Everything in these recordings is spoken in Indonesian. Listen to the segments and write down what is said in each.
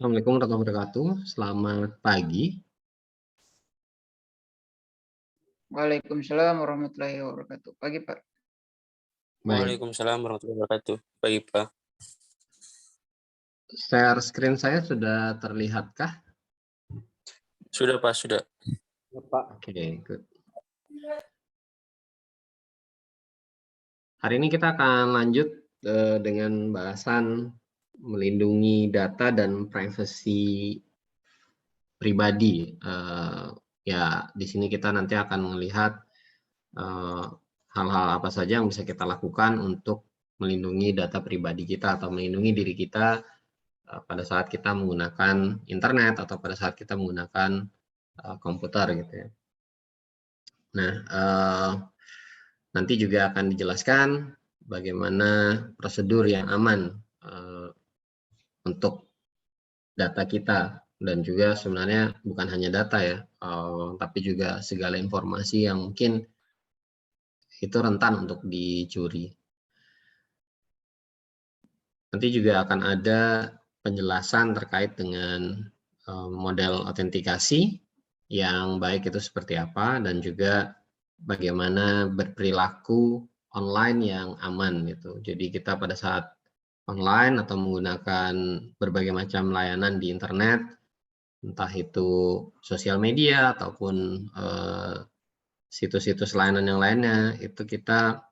Assalamualaikum warahmatullahi wabarakatuh. Selamat pagi. Waalaikumsalam warahmatullahi wabarakatuh. Pagi, Pak. Baik, Waalaikumsalam warahmatullahi wabarakatuh. Pagi, Pak. share screen saya sudah terlihatkah? Sudah, Pak, sudah. Oke, good. Hari ini kita akan lanjut dengan bahasan melindungi data dan privasi pribadi. Ya, di sini kita nanti akan melihat hal-hal apa saja yang bisa kita lakukan untuk melindungi data pribadi kita atau melindungi diri kita pada saat kita menggunakan internet atau pada saat kita menggunakan komputer gitu ya. Nah, nanti juga akan dijelaskan bagaimana prosedur yang aman untuk data kita, dan juga sebenarnya bukan hanya data ya, tapi juga segala informasi yang mungkin itu rentan untuk dicuri. Nanti juga akan ada penjelasan terkait dengan model autentikasi yang baik itu seperti apa, dan juga bagaimana berperilaku online yang aman gitu. Jadi kita pada saat online atau menggunakan berbagai macam layanan di internet, entah itu sosial media ataupun situs-situs layanan yang lainnya, itu kita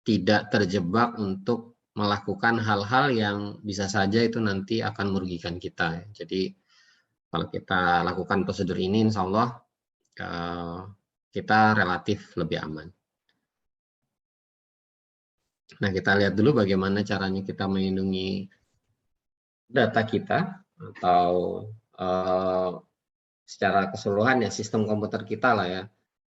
tidak terjebak untuk melakukan hal-hal yang bisa saja itu nanti akan merugikan kita. Jadi kalau kita lakukan prosedur ini, insya Allah kita relatif lebih aman. Nah, kita lihat dulu bagaimana caranya kita melindungi data kita, atau secara keseluruhan ya sistem komputer kita lah ya.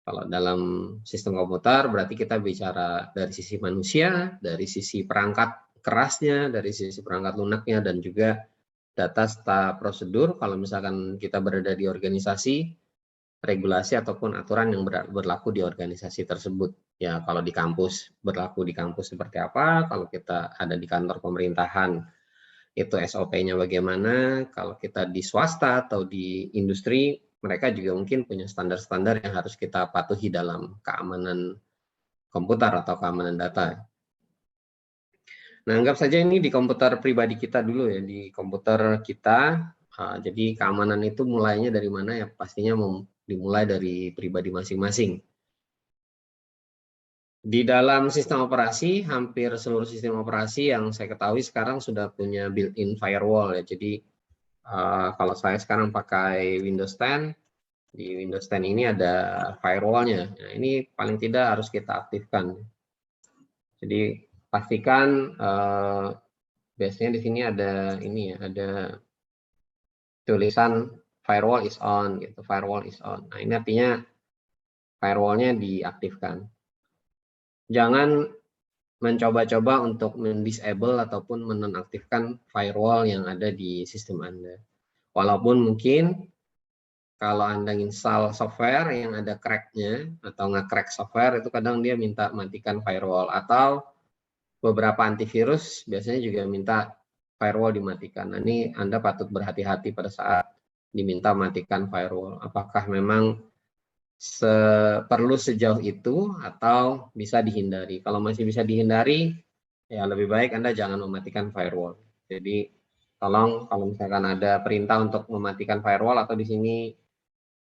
Kalau dalam sistem komputer berarti kita bicara dari sisi manusia, dari sisi perangkat kerasnya, dari sisi perangkat lunaknya, dan juga data serta prosedur kalau misalkan kita berada di organisasi, regulasi ataupun aturan yang berlaku di organisasi tersebut. Ya, kalau di kampus berlaku di kampus seperti apa, kalau kita ada di kantor pemerintahan itu SOP-nya bagaimana, kalau kita di swasta atau di industri mereka juga mungkin punya standar-standar yang harus kita patuhi dalam keamanan komputer atau keamanan data. Nah, anggap saja ini di komputer pribadi kita dulu ya, di komputer kita. Jadi keamanan itu mulainya dari mana ya? Pastinya dimulai dari pribadi masing-masing. Di dalam sistem operasi, hampir seluruh sistem operasi yang saya ketahui sekarang sudah punya built-in firewall ya. Jadi kalau saya sekarang pakai Windows 10, di Windows 10 ini ada firewall-nya. Nah, ini paling tidak harus kita aktifkan. Jadi pastikan biasanya di sini ada ini ya, ada tulisan firewall is on gitu, firewall is on. Nah, ini artinya firewall-nya diaktifkan. Jangan mencoba-coba untuk mendisable ataupun menonaktifkan firewall yang ada di sistem Anda. Walaupun mungkin kalau Anda install software yang ada crack-nya atau nge-crack software, itu kadang dia minta matikan firewall, atau beberapa antivirus biasanya juga minta firewall dimatikan. Nah, ini Anda patut berhati-hati pada saat diminta matikan firewall. Apakah memang perlu sejauh itu atau bisa dihindari? Kalau masih bisa dihindari, ya lebih baik Anda jangan mematikan firewall. Jadi tolong kalau misalkan ada perintah untuk mematikan firewall atau di sini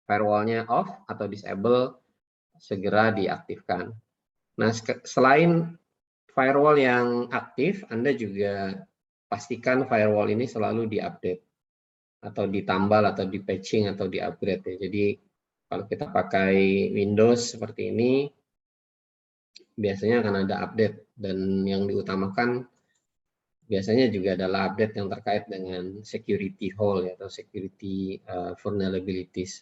firewall-nya off atau disable, segera diaktifkan. Nah, selain firewall yang aktif, Anda juga pastikan firewall ini selalu diupdate atau ditambal atau di-patching atau di-upgrade ya. Jadi kalau kita pakai Windows seperti ini, biasanya akan ada update, dan yang diutamakan biasanya juga adalah update yang terkait dengan security hole ya, atau security vulnerabilities,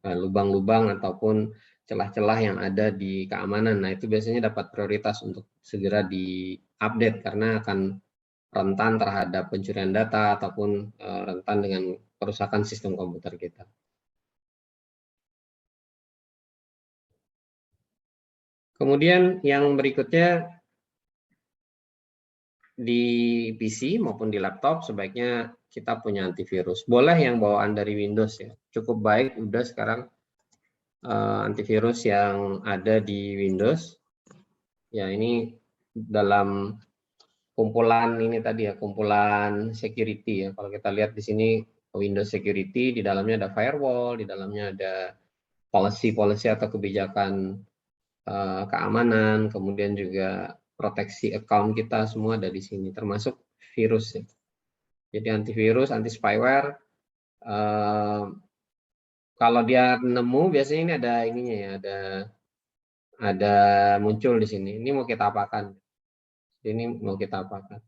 lubang-lubang ataupun celah-celah yang ada di keamanan. Nah, itu biasanya dapat prioritas untuk segera di-update karena akan rentan terhadap pencurian data ataupun rentan dengan kerusakan sistem komputer kita. Kemudian yang berikutnya, di PC maupun di laptop sebaiknya kita punya antivirus. Boleh yang bawaan dari Windows ya. Cukup baik udah sekarang antivirus yang ada di Windows. Ya, ini dalam kumpulan ini tadi ya, kumpulan security ya. Kalau kita lihat di sini Windows Security, di dalamnya ada firewall, di dalamnya ada policy atau kebijakan keamanan, kemudian juga proteksi account kita semua ada di sini, termasuk virus ya. Jadi antivirus, anti spyware. Kalau dia nemu biasanya ini ada ininya ya, ada muncul di sini. Ini mau kita apakan? Ini mau kita apakan?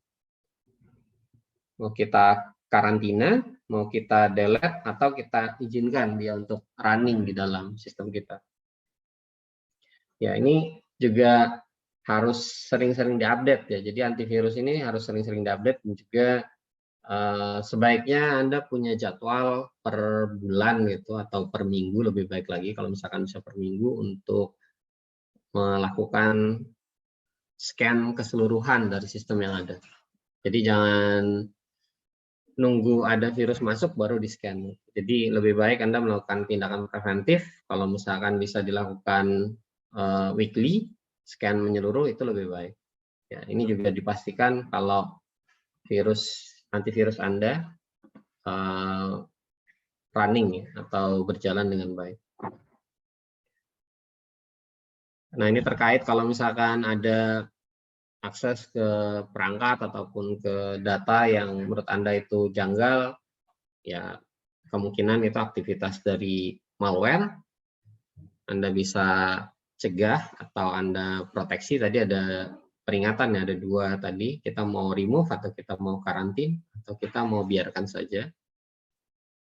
Mau kita karantina, mau kita delete, atau kita izinkan dia untuk running di dalam sistem kita. Ya, ini juga harus sering-sering diupdate ya. Jadi antivirus ini harus sering-sering diupdate, dan juga sebaiknya Anda punya jadwal per bulan gitu atau per minggu, lebih baik lagi kalau misalkan bisa per minggu, untuk melakukan scan keseluruhan dari sistem yang ada. Jadi jangan nunggu ada virus masuk baru di-scan. Jadi lebih baik Anda melakukan tindakan preventif, kalau misalkan bisa dilakukan weekly, scan menyeluruh itu lebih baik. Ya, ini juga dipastikan kalau antivirus Anda running ya, atau berjalan dengan baik. Nah, ini terkait kalau misalkan ada akses ke perangkat ataupun ke data yang menurut Anda itu janggal, ya kemungkinan itu aktivitas dari malware. Anda bisa cegah atau Anda proteksi. Tadi ada peringatan ya, ada dua tadi, kita mau remove atau kita mau karantin, atau kita mau biarkan saja.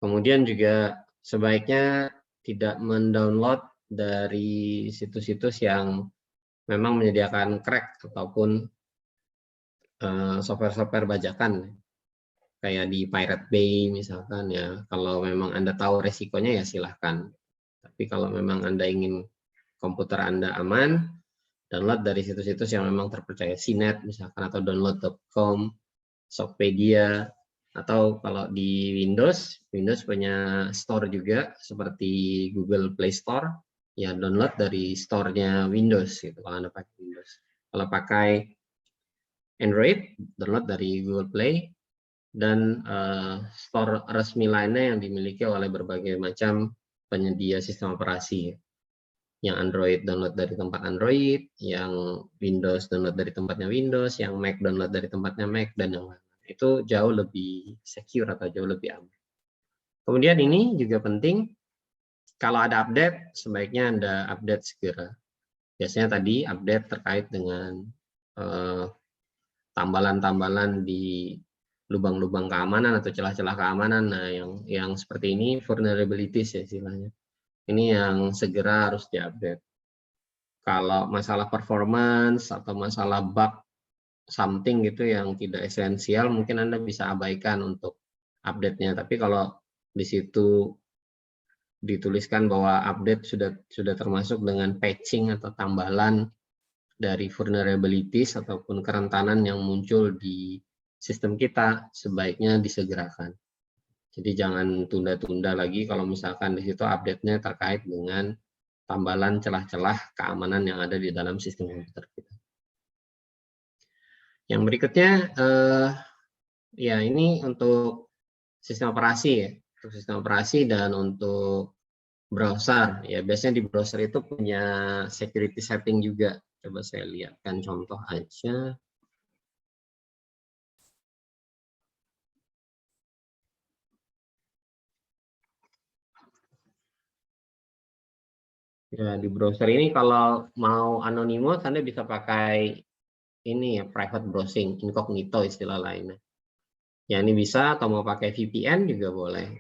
Kemudian juga sebaiknya tidak mendownload dari situs-situs yang memang menyediakan crack ataupun software-software bajakan, kayak di Pirate Bay misalkan ya. Kalau memang Anda tahu resikonya ya silahkan. Tapi kalau memang Anda ingin komputer Anda aman, download dari situs-situs yang memang terpercaya, CNET misalkan, atau download.com, Shockpedia, atau kalau di Windows punya store juga seperti Google Play Store, ya download dari store-nya Windows gitu kalau Anda pakai Windows. Kalau pakai Android, download dari Google Play, dan store resmi lainnya yang dimiliki oleh berbagai macam penyedia sistem operasi. Yang Android download dari tempat Android, yang Windows download dari tempatnya Windows, yang Mac download dari tempatnya Mac, dan yang lain. Itu jauh lebih secure atau jauh lebih aman. Kemudian ini juga penting, kalau ada update, sebaiknya Anda update segera. Biasanya tadi update terkait dengan tambalan-tambalan di lubang-lubang keamanan atau celah-celah keamanan. Nah, yang seperti ini vulnerabilities ya istilahnya. Ini yang segera harus diupdate. Kalau masalah performance atau masalah bug something gitu yang tidak esensial, mungkin Anda bisa abaikan untuk update-nya. Tapi kalau di situ dituliskan bahwa update sudah termasuk dengan patching atau tambalan dari vulnerabilities ataupun kerentanan yang muncul di sistem kita, sebaiknya disegerakan. Jadi jangan tunda-tunda lagi kalau misalkan di situ update-nya terkait dengan tambalan celah-celah keamanan yang ada di dalam sistem komputer kita. Yang berikutnya, ya ini untuk sistem operasi ya, untuk sistem operasi dan untuk browser. Ya biasanya di browser itu punya security setting juga. Coba saya lihatkan contoh aja. Ya, di browser ini kalau mau anonymous, Anda bisa pakai ini ya, private browsing, incognito istilah lainnya. Ya, ini bisa, atau mau pakai VPN juga boleh.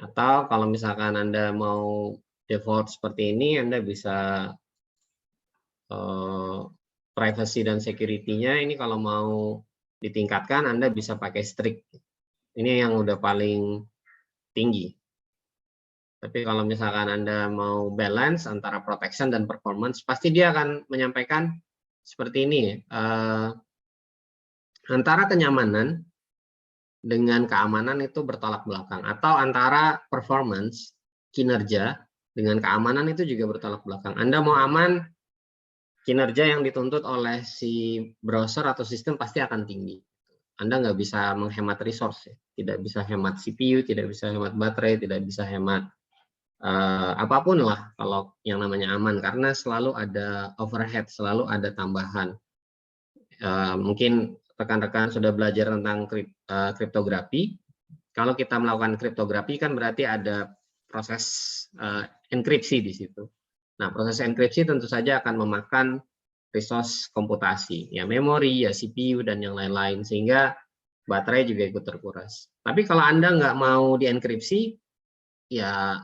Atau kalau misalkan Anda mau default seperti ini, Anda bisa privacy dan security-nya ini kalau mau ditingkatkan, Anda bisa pakai strict. Ini yang udah paling tinggi. Tapi kalau misalkan Anda mau balance antara protection dan performance, pasti dia akan menyampaikan seperti ini. Antara kenyamanan dengan keamanan itu bertolak belakang, atau antara performance, kinerja, dengan keamanan itu juga bertolak belakang. Anda mau aman, kinerja yang dituntut oleh si browser atau sistem pasti akan tinggi. Anda nggak bisa menghemat resource, ya. Tidak bisa hemat CPU, tidak bisa hemat baterai, tidak bisa hemat apapun lah kalau yang namanya aman, karena selalu ada overhead, selalu ada tambahan. Mungkin rekan-rekan sudah belajar tentang kriptografi. Kalau kita melakukan kriptografi kan berarti ada proses enkripsi di situ. Nah, proses enkripsi tentu saja akan memakan resource komputasi, ya memori, ya CPU, dan yang lain-lain, sehingga baterai juga ikut terkuras. Tapi kalau Anda nggak mau dienkripsi, ya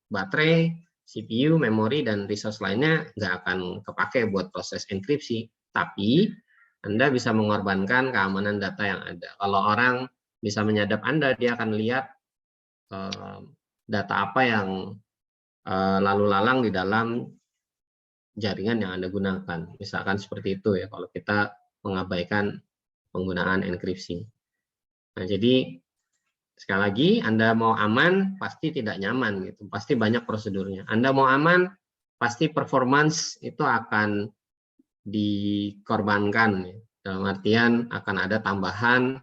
baterai, CPU, memori, dan resource lainnya nggak akan kepake buat proses enkripsi. Tapi Anda bisa mengorbankan keamanan data yang ada. Kalau orang bisa menyadap Anda, dia akan lihat data apa yang lalu lalang di dalam jaringan yang Anda gunakan. Misalkan seperti itu ya, kalau kita mengabaikan penggunaan enkripsi. Nah, jadi sekali lagi, Anda mau aman, pasti tidak nyaman gitu. Pasti banyak prosedurnya. Anda mau aman, pasti performance itu akan dikorbankan. Ya. Dalam artian akan ada tambahan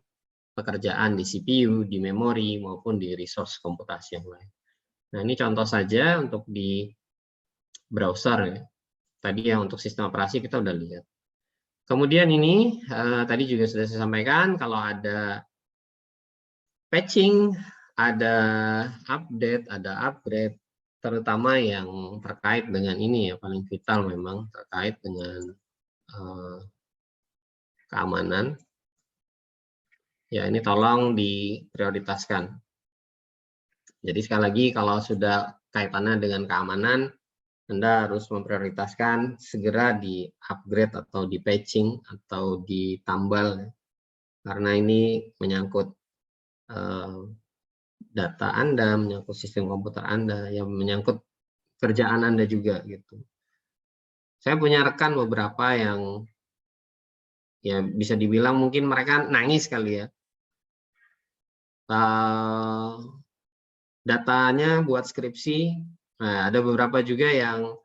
pekerjaan di CPU, di memori, maupun di resource komputasi yang lain. Nah, ini contoh saja untuk di browser ya. Tadi ya untuk sistem operasi kita udah lihat. Kemudian ini tadi juga sudah saya sampaikan, kalau ada patching, ada update, ada upgrade, terutama yang terkait dengan ini ya, paling vital memang terkait dengan keamanan. Ya, ini tolong diprioritaskan. Jadi sekali lagi, kalau sudah kaitannya dengan keamanan, Anda harus memprioritaskan segera di upgrade atau di patching atau ditambal, karena ini menyangkut data Anda, menyangkut sistem komputer Anda, yang menyangkut kerjaan Anda juga gitu. Saya punya rekan beberapa yang ya bisa dibilang mungkin mereka nangis kali ya. Datanya buat skripsi, nah ada beberapa juga yang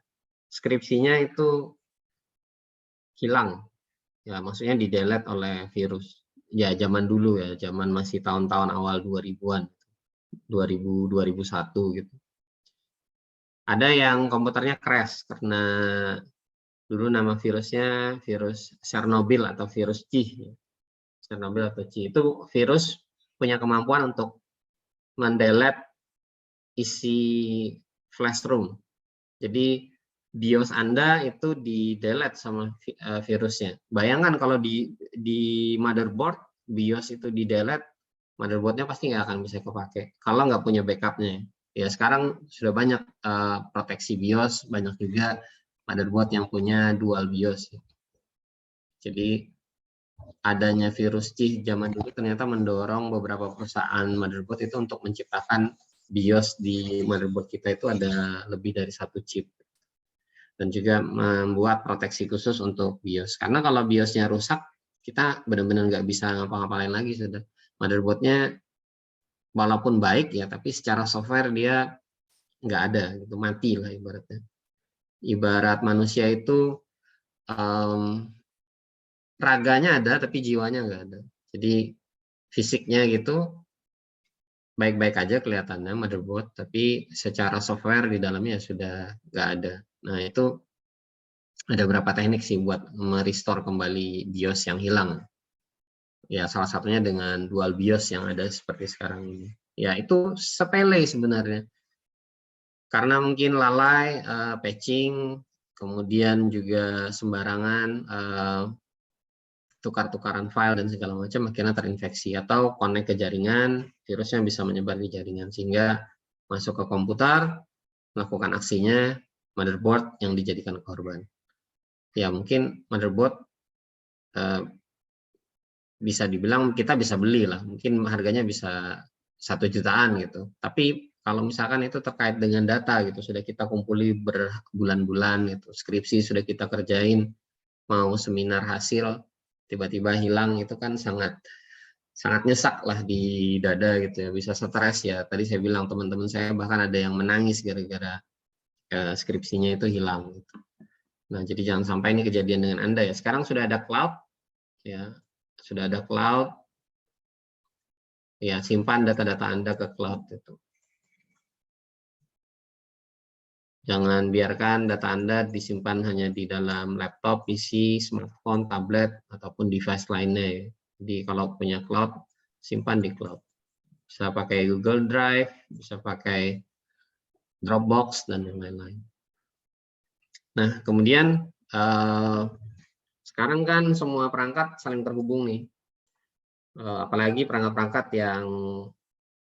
skripsinya itu hilang, ya maksudnya di delete oleh virus. Ya zaman dulu ya, zaman masih tahun-tahun awal 2000-an, 2000-2001 gitu. Ada yang komputernya crash karena dulu nama virusnya virus Chernobyl atau virus C. Chernobyl atau C itu virus punya kemampuan untuk mendelete isi flash ROM. Jadi BIOS Anda itu di delete sama virusnya. Bayangkan kalau di motherboard BIOS itu di delete, motherboardnya pasti nggak akan bisa kepake kalau nggak punya backupnya. Ya sekarang sudah banyak proteksi BIOS, banyak juga motherboard yang punya dual BIOS. Jadi adanya virus C zaman dulu ternyata mendorong beberapa perusahaan motherboard itu untuk menciptakan BIOS di motherboard kita itu ada lebih dari satu chip. Dan juga membuat proteksi khusus untuk BIOS. Karena kalau BIOS-nya rusak, kita benar-benar nggak bisa ngapa-ngapain lagi sudah. Motherboard-nya walaupun baik ya, tapi secara software dia nggak ada, gitu, mati lah ibaratnya. Ibarat manusia itu raganya ada, tapi jiwanya nggak ada. Jadi fisiknya gitu baik-baik aja kelihatannya motherboard, tapi secara software di dalamnya sudah nggak ada. Nah itu ada beberapa teknik sih buat merestore kembali BIOS yang hilang. Ya salah satunya dengan dual BIOS yang ada seperti sekarang ini. Ya itu sepele sebenarnya. Karena mungkin lalai patching, kemudian juga sembarangan tukar-tukaran file dan segala macam, akhirnya terinfeksi atau connect ke jaringan, virusnya bisa menyebar di jaringan sehingga masuk ke komputer, melakukan aksinya, motherboard yang dijadikan korban. Ya mungkin motherboard bisa dibilang kita bisa beli lah, mungkin harganya bisa 1 jutaan gitu. Tapi kalau misalkan itu terkait dengan data gitu, sudah kita kumpuli berbulan-bulan gitu, skripsi sudah kita kerjain, mau seminar hasil tiba-tiba hilang, itu kan sangat sangat nyesak lah di dada gitu ya, bisa stres ya. Tadi saya bilang teman-teman saya bahkan ada yang menangis gara-gara skripsinya itu hilang. Gitu. Nah, jadi jangan sampai ini kejadian dengan Anda ya. Sekarang sudah ada cloud, ya, sudah ada cloud, ya simpan data-data Anda ke cloud itu. Jangan biarkan data Anda disimpan hanya di dalam laptop, PC, smartphone, tablet, ataupun device lainnya. Ya. Jadi kalau punya cloud, simpan di cloud. Bisa pakai Google Drive, bisa pakai Dropbox, dan yang lain-lain. Nah, kemudian sekarang kan semua perangkat saling terhubung nih. Apalagi perangkat-perangkat yang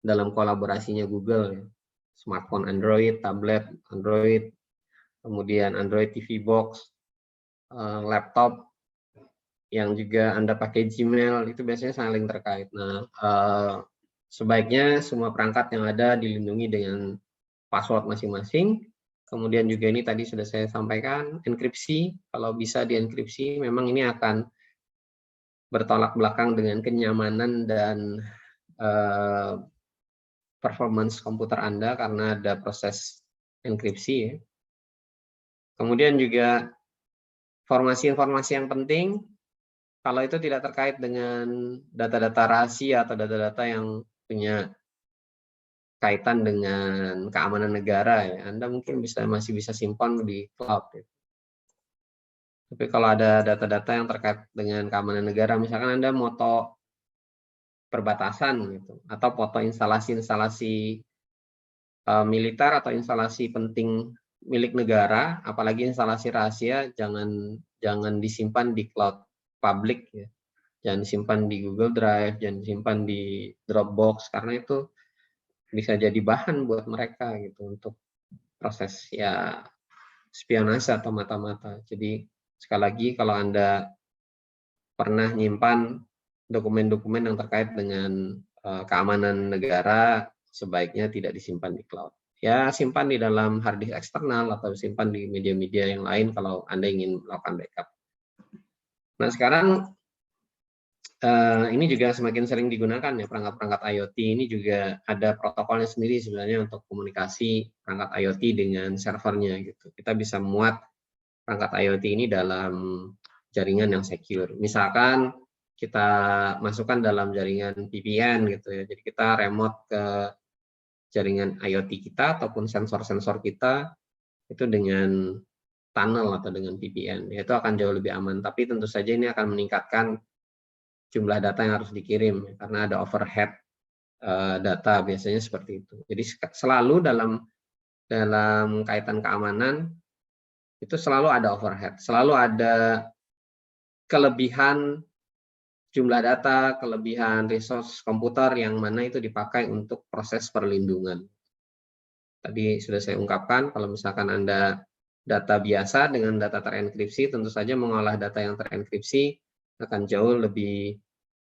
dalam kolaborasinya Google. Ya. Smartphone Android, tablet Android, kemudian Android TV Box, laptop, yang juga Anda pakai Gmail, itu biasanya saling terkait. Nah, sebaiknya semua perangkat yang ada dilindungi dengan password masing-masing. Kemudian juga ini tadi sudah saya sampaikan, enkripsi. Kalau bisa dienkripsi, memang ini akan bertolak belakang dengan kenyamanan dan performance komputer Anda karena ada proses enkripsi. Ya. Kemudian juga informasi-informasi yang penting, kalau itu tidak terkait dengan data-data rahasia atau data-data yang punya kaitan dengan keamanan negara, ya, Anda mungkin masih bisa simpan di cloud. Ya. Tapi kalau ada data-data yang terkait dengan keamanan negara, misalkan Anda moto perbatasan, gitu, atau foto instalasi-instalasi militer atau instalasi penting milik negara, apalagi instalasi rahasia, jangan disimpan di cloud publik, ya. Jangan disimpan di Google Drive, jangan disimpan di Dropbox, karena itu bisa jadi bahan buat mereka gitu untuk proses ya spionase atau mata-mata. Jadi sekali lagi kalau Anda pernah nyimpan dokumen-dokumen yang terkait dengan keamanan negara, sebaiknya tidak disimpan di cloud. Ya, simpan di dalam hard disk eksternal atau simpan di media-media yang lain kalau Anda ingin melakukan backup. Nah, sekarang ini juga semakin sering digunakan ya perangkat-perangkat IoT ini juga ada protokolnya sendiri sebenarnya untuk komunikasi perangkat IoT dengan servernya gitu. Kita bisa muat perangkat IoT ini dalam jaringan yang secure. Misalkan kita masukkan dalam jaringan VPN gitu ya. Jadi kita remote ke jaringan IoT kita ataupun sensor-sensor kita itu dengan tunnel atau dengan VPN. Ya, itu akan jauh lebih aman. Tapi tentu saja ini akan meningkatkan jumlah data yang harus dikirim karena ada overhead data biasanya seperti itu. Jadi selalu dalam kaitan keamanan itu selalu ada overhead, selalu ada kelebihan jumlah data, kelebihan resource komputer yang mana itu dipakai untuk proses perlindungan. Tadi sudah saya ungkapkan kalau misalkan Anda data biasa dengan data terenkripsi, tentu saja mengolah data yang terenkripsi akan jauh lebih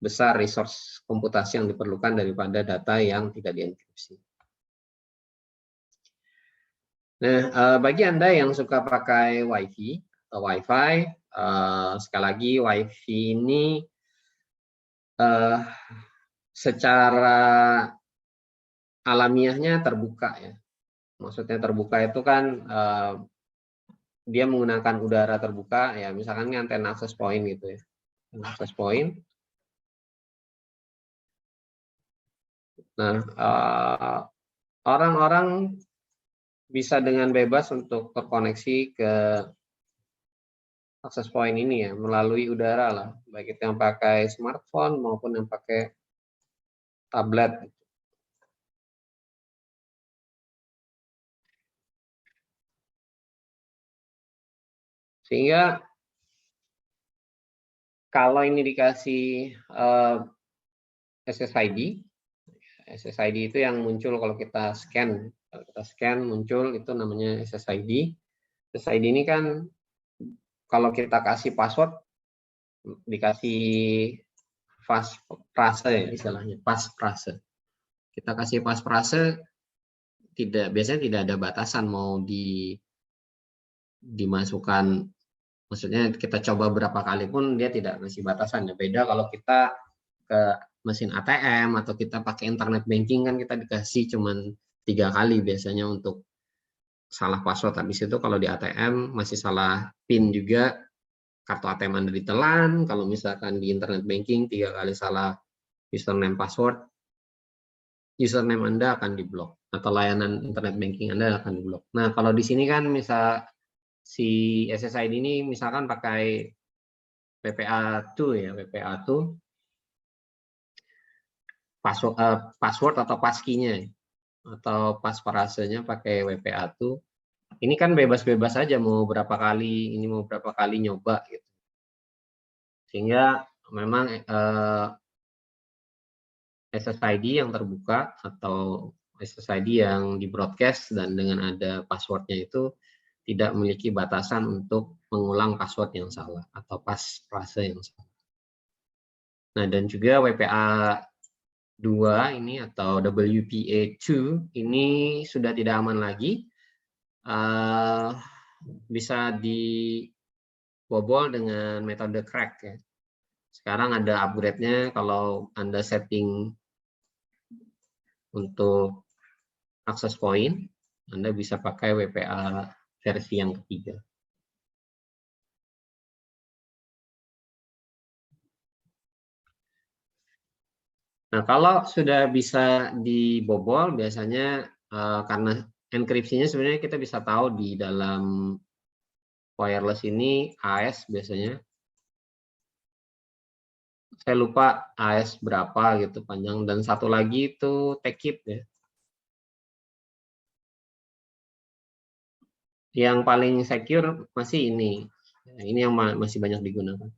besar resource komputasi yang diperlukan daripada data yang tidak dienkripsi. Nah, bagi Anda yang suka pakai Wi-Fi atau Wi-Fi, sekali lagi Wi-Fi ini secara alamiahnya terbuka ya. Maksudnya terbuka itu kan dia menggunakan udara terbuka ya, misalkan antena access point gitu ya. Access point. Nah, orang-orang bisa dengan bebas untuk terkoneksi ke access point ini ya, melalui udara lah, baik itu yang pakai smartphone maupun yang pakai tablet. Sehingga kalau ini dikasih SSID itu yang muncul kalau kita scan. Kalau kita scan muncul itu namanya SSID. SSID ini kan kalau kita kasih password, dikasih passphrase ya istilahnya, passphrase. Kita kasih passphrase, biasanya tidak ada batasan mau dimasukkan, maksudnya kita coba berapa kali pun dia tidak ngasih batasan. Beda kalau kita mesin ATM atau kita pakai internet banking kan kita dikasih cuman 3 kali biasanya untuk salah password. Habis itu kalau di ATM masih salah PIN juga, kartu ATM Anda ditelan. Kalau misalkan di internet banking 3 kali salah username password, username Anda akan diblok atau layanan internet banking Anda akan diblok. Nah, kalau di sini kan misal si SSID ini misalkan pakai WPA2 ya, WPA2 password atau passkey-nya atau pasparasenya pakai WPA2. Ini kan bebas-bebas saja mau berapa kali nyoba gitu. Sehingga memang SSID yang terbuka atau SSID yang di broadcast dan dengan ada passwordnya itu tidak memiliki batasan untuk mengulang password yang salah atau passphrase yang salah. Nah, dan juga WPA2 ini atau WPA2 ini sudah tidak aman lagi. Bisa dibobol dengan metode crack ya. Sekarang ada upgrade-nya, kalau Anda setting untuk access point, Anda bisa pakai WPA versi yang ketiga. Nah, kalau sudah bisa dibobol, biasanya karena enkripsinya sebenarnya kita bisa tahu di dalam wireless ini AES biasanya. Saya lupa AES berapa gitu panjang, dan satu lagi itu TKIP ya. Yang paling secure masih ini. Ini yang masih banyak digunakan.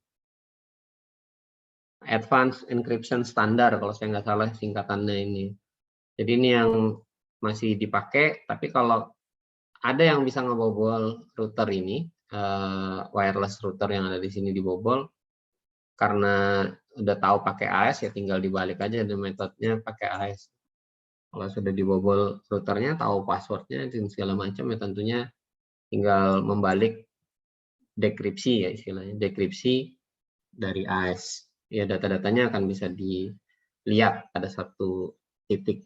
Advanced Encryption Standard kalau saya nggak salah singkatannya ini. Jadi ini yang masih dipakai, tapi kalau ada yang bisa ngebobol router ini, wireless router yang ada di sini dibobol, karena udah tahu pakai AES ya tinggal dibalik aja, ada metodenya pakai AES. Kalau sudah dibobol routernya, tahu passwordnya dan segala macam ya tentunya tinggal membalik dekripsi ya istilahnya, dekripsi dari AES. Ya data-datanya akan bisa dilihat pada satu titik.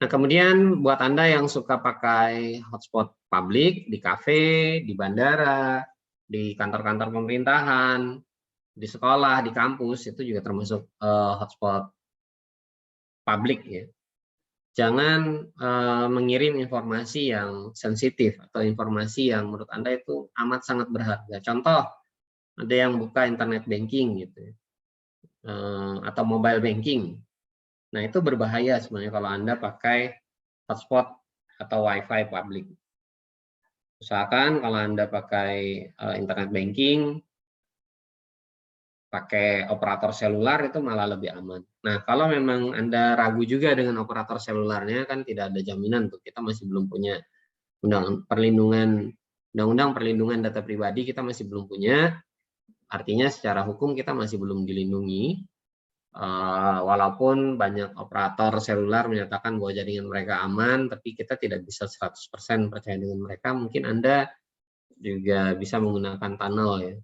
Nah, kemudian buat Anda yang suka pakai hotspot publik di kafe, di bandara, di kantor-kantor pemerintahan, di sekolah, di kampus, itu juga termasuk hotspot publik ya. Jangan mengirim informasi yang sensitif atau informasi yang menurut Anda itu amat sangat berharga. Contoh, ada yang buka internet banking gitu ya, atau mobile banking. Nah, itu berbahaya sebenarnya kalau Anda pakai hotspot atau WiFi publik. Usahakan kalau Anda pakai internet banking, pakai operator selular itu malah lebih aman. Nah, kalau memang Anda ragu juga dengan operator selularnya, kan tidak ada jaminan tuh. Kita masih belum punya undang-undang perlindungan data pribadi, kita masih belum punya. Artinya secara hukum kita masih belum dilindungi. Walaupun banyak operator selular menyatakan bahwa jaringan mereka aman, tapi kita tidak bisa 100% percaya dengan mereka. Mungkin Anda juga bisa menggunakan tunnel ya.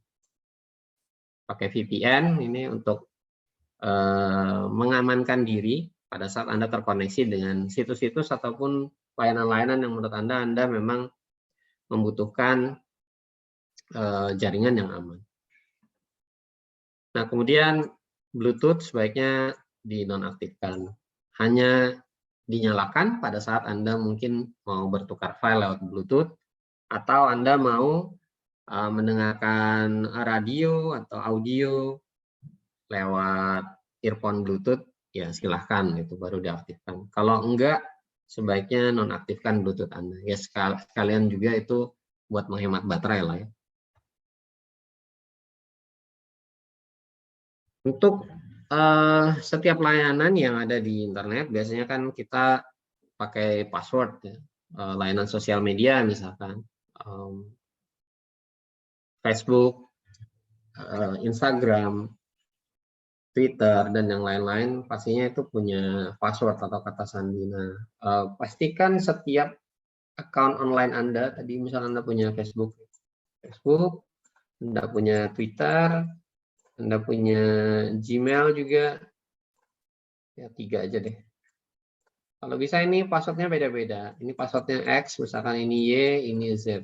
Pakai VPN ini untuk mengamankan diri pada saat Anda terkoneksi dengan situs-situs ataupun layanan-layanan yang menurut Anda memang membutuhkan jaringan yang aman. Nah, kemudian Bluetooth sebaiknya dinonaktifkan. Hanya dinyalakan pada saat Anda mungkin mau bertukar file lewat Bluetooth, atau Anda mau mendengarkan radio atau audio lewat earphone Bluetooth, ya silahkan, itu baru diaktifkan. Kalau enggak, sebaiknya nonaktifkan Bluetooth Anda. Ya sekalian juga itu buat menghemat baterai lah ya. Untuk setiap layanan yang ada di internet, biasanya kan kita pakai password ya. Layanan sosial media misalkan, Facebook, Instagram, Twitter, dan yang lain-lain, pastinya itu punya password atau kata sandi. Nah, pastikan setiap account online Anda, tadi misalnya Anda punya Facebook, Anda punya Twitter, Anda punya Gmail juga, ya 3 aja deh. Kalau bisa ini passwordnya beda-beda. Ini passwordnya X, misalkan ini Y, ini Z.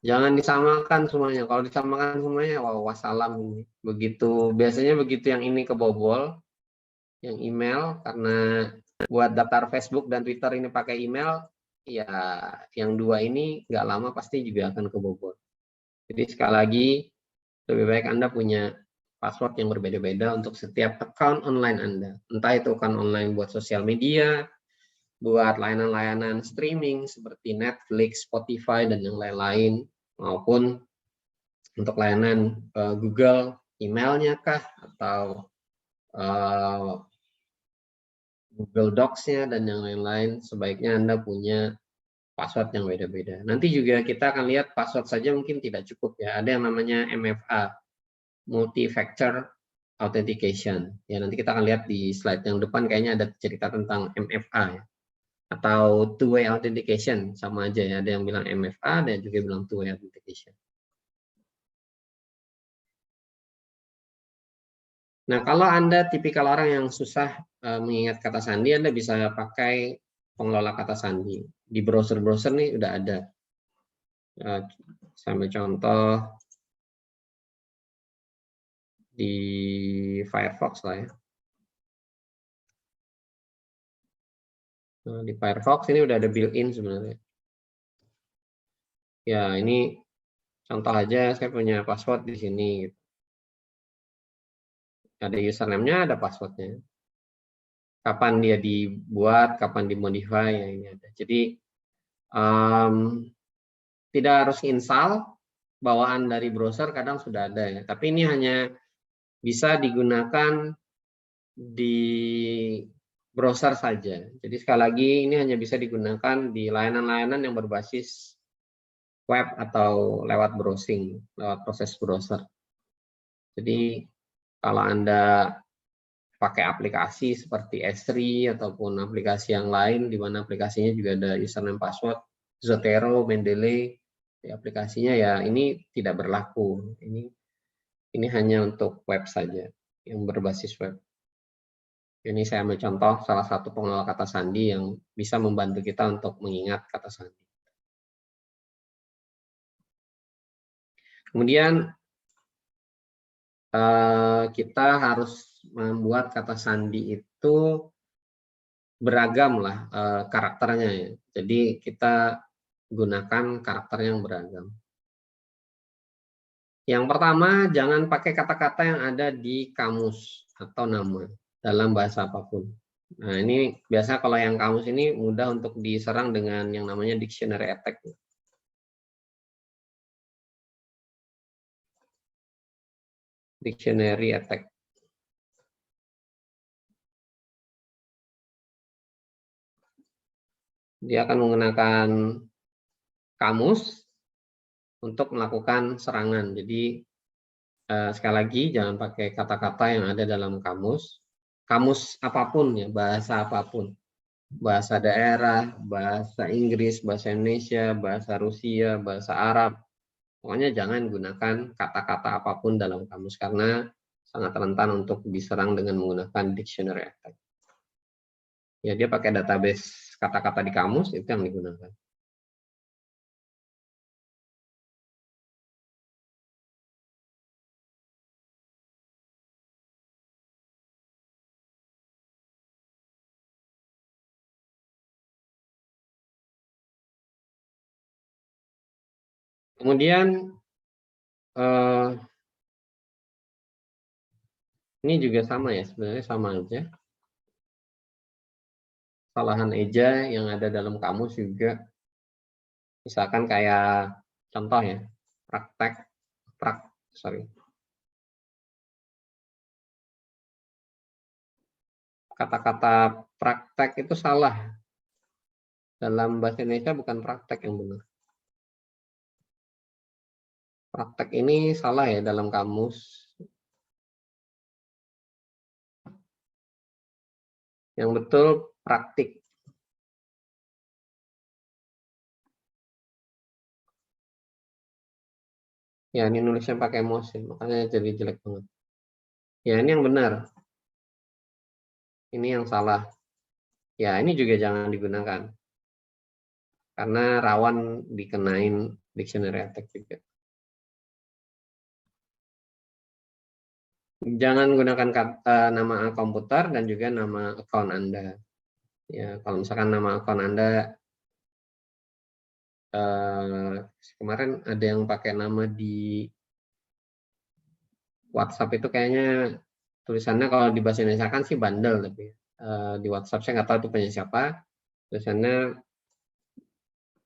Jangan disamakan semuanya. Kalau disamakan semuanya, wow, wassalam ini. Biasanya begitu yang ini kebobol, yang email, karena buat daftar Facebook dan Twitter ini pakai email, ya yang dua ini nggak lama pasti juga akan kebobol. Jadi sekali lagi, lebih baik Anda punya password yang berbeda-beda untuk setiap account online Anda. Entah itu account online buat sosial media, buat layanan-layanan streaming seperti Netflix, Spotify, dan yang lain-lain, maupun untuk layanan Google, emailnya kah, atau Google Docs-nya, dan yang lain-lain, sebaiknya Anda punya password yang beda-beda. Nanti juga kita akan lihat password saja mungkin tidak cukup ya. Ada yang namanya MFA, Multi-Factor Authentication. Ya, nanti kita akan lihat di slide yang depan kayaknya ada cerita tentang MFA ya. Atau two-way authentication, sama aja ya. Ada yang bilang MFA, ada yang juga bilang two-way authentication. Nah, kalau Anda tipikal orang yang susah mengingat kata sandi, Anda bisa pakai pengelola kata sandi. Di browser-browser nih udah ada. Sambil contoh di Firefox lah ya. Nah, di Firefox ini udah ada built-in sebenarnya. Ya, ini contoh aja, saya punya password di sini. Ada username-nya, ada password-nya. Kapan dia dibuat, kapan dimodify, ya ini ada. Jadi, tidak harus install, bawaan dari browser kadang sudah ada ya. Tapi ini hanya bisa digunakan di browser saja. Jadi sekali lagi ini hanya bisa digunakan di layanan-layanan yang berbasis web atau lewat browsing, lewat proses browser. Jadi kalau Anda pakai aplikasi seperti S3 ataupun aplikasi yang lain di mana aplikasinya juga ada username password, Zotero, Mendeley, di aplikasinya ya ini tidak berlaku. Ini hanya untuk web saja yang berbasis web. Ini saya ambil contoh salah satu pengelola kata sandi yang bisa membantu kita untuk mengingat kata sandi. Kemudian kita harus membuat kata sandi itu beragam lah karakternya ya. Jadi kita gunakan karakter yang beragam. Yang pertama, jangan pakai kata-kata yang ada di kamus atau nama dalam bahasa apapun. Nah, ini biasa kalau yang kamus ini mudah untuk diserang dengan yang namanya dictionary attack. Dictionary attack. Dia akan menggunakan kamus untuk melakukan serangan. Jadi sekali lagi jangan pakai kata-kata yang ada dalam kamus. Kamus apapun ya, bahasa apapun. Bahasa daerah, bahasa Inggris, bahasa Indonesia, bahasa Rusia, bahasa Arab. Pokoknya jangan gunakan kata-kata apapun dalam kamus karena sangat rentan untuk diserang dengan menggunakan dictionary attack. Ya, dia pakai database kata-kata di kamus itu yang digunakan. Kemudian ini juga sama ya, sebenarnya sama aja. Kesalahan eja yang ada dalam kamus juga. Misalkan kayak contoh ya, kata-kata praktek itu salah. Dalam bahasa Indonesia bukan praktek yang benar. Praktek ini salah ya dalam kamus. Yang betul praktik. Ya, ini nulisnya pakai mouse, makanya jadi jelek banget. Ya, ini yang benar. Ini yang salah. Ya, ini juga jangan digunakan. Karena rawan dikenain dictionary attack juga. Jangan gunakan nama komputer dan juga nama account Anda. Ya, kalau misalkan nama account Anda kemarin ada yang pakai nama di WhatsApp itu kayaknya tulisannya kalau di bahasa Indonesia kan sih bandel, tapi di WhatsApp saya nggak tahu itu punya siapa. Tulisannya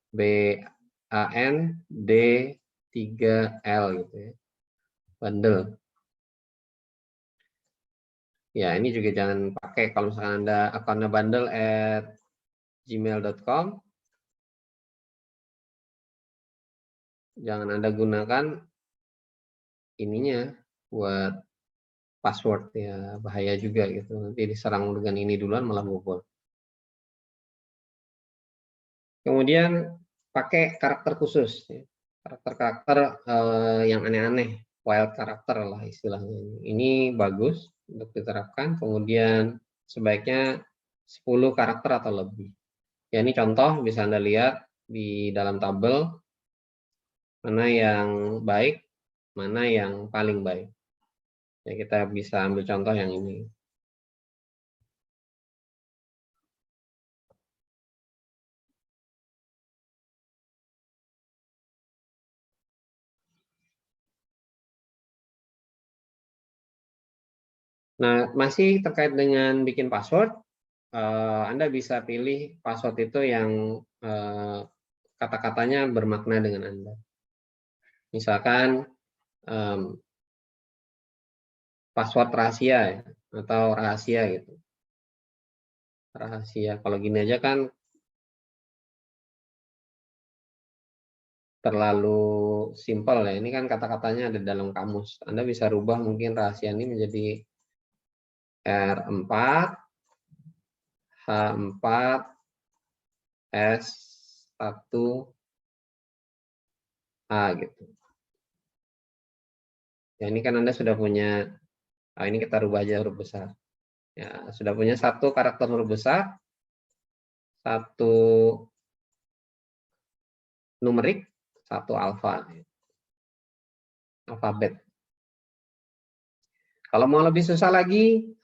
BAND3L gitu ya, bandel. Ya, ini juga jangan pakai kalau misalkan Anda akunnya bandel@gmail.com. Jangan Anda gunakan ininya buat password ya, bahaya juga gitu. Nanti diserang dengan ini duluan malah bobol. Kemudian pakai karakter khusus, ya. Karakter-karakter yang aneh-aneh, wild karakter lah istilahnya. Ini bagus untuk diterapkan. Kemudian sebaiknya 10 karakter atau lebih. Ya, ini contoh bisa Anda lihat di dalam tabel mana yang baik, mana yang paling baik. Ya, kita bisa ambil contoh yang ini. Nah, masih terkait dengan bikin password, Anda bisa pilih password itu yang kata-katanya bermakna dengan Anda. Misalkan password rahasia ya, atau rahasia gitu. Rahasia. Kalau gini aja kan terlalu simpel ya. Ini kan kata-katanya ada dalam kamus. Anda bisa rubah mungkin rahasia ini menjadi R4, H4, S1, A gitu. Ya, ini kan Anda sudah punya, ini kita rubah aja huruf besar. Ya, sudah punya satu karakter huruf besar, satu numerik, satu alfabet. Kalau mau lebih susah lagi,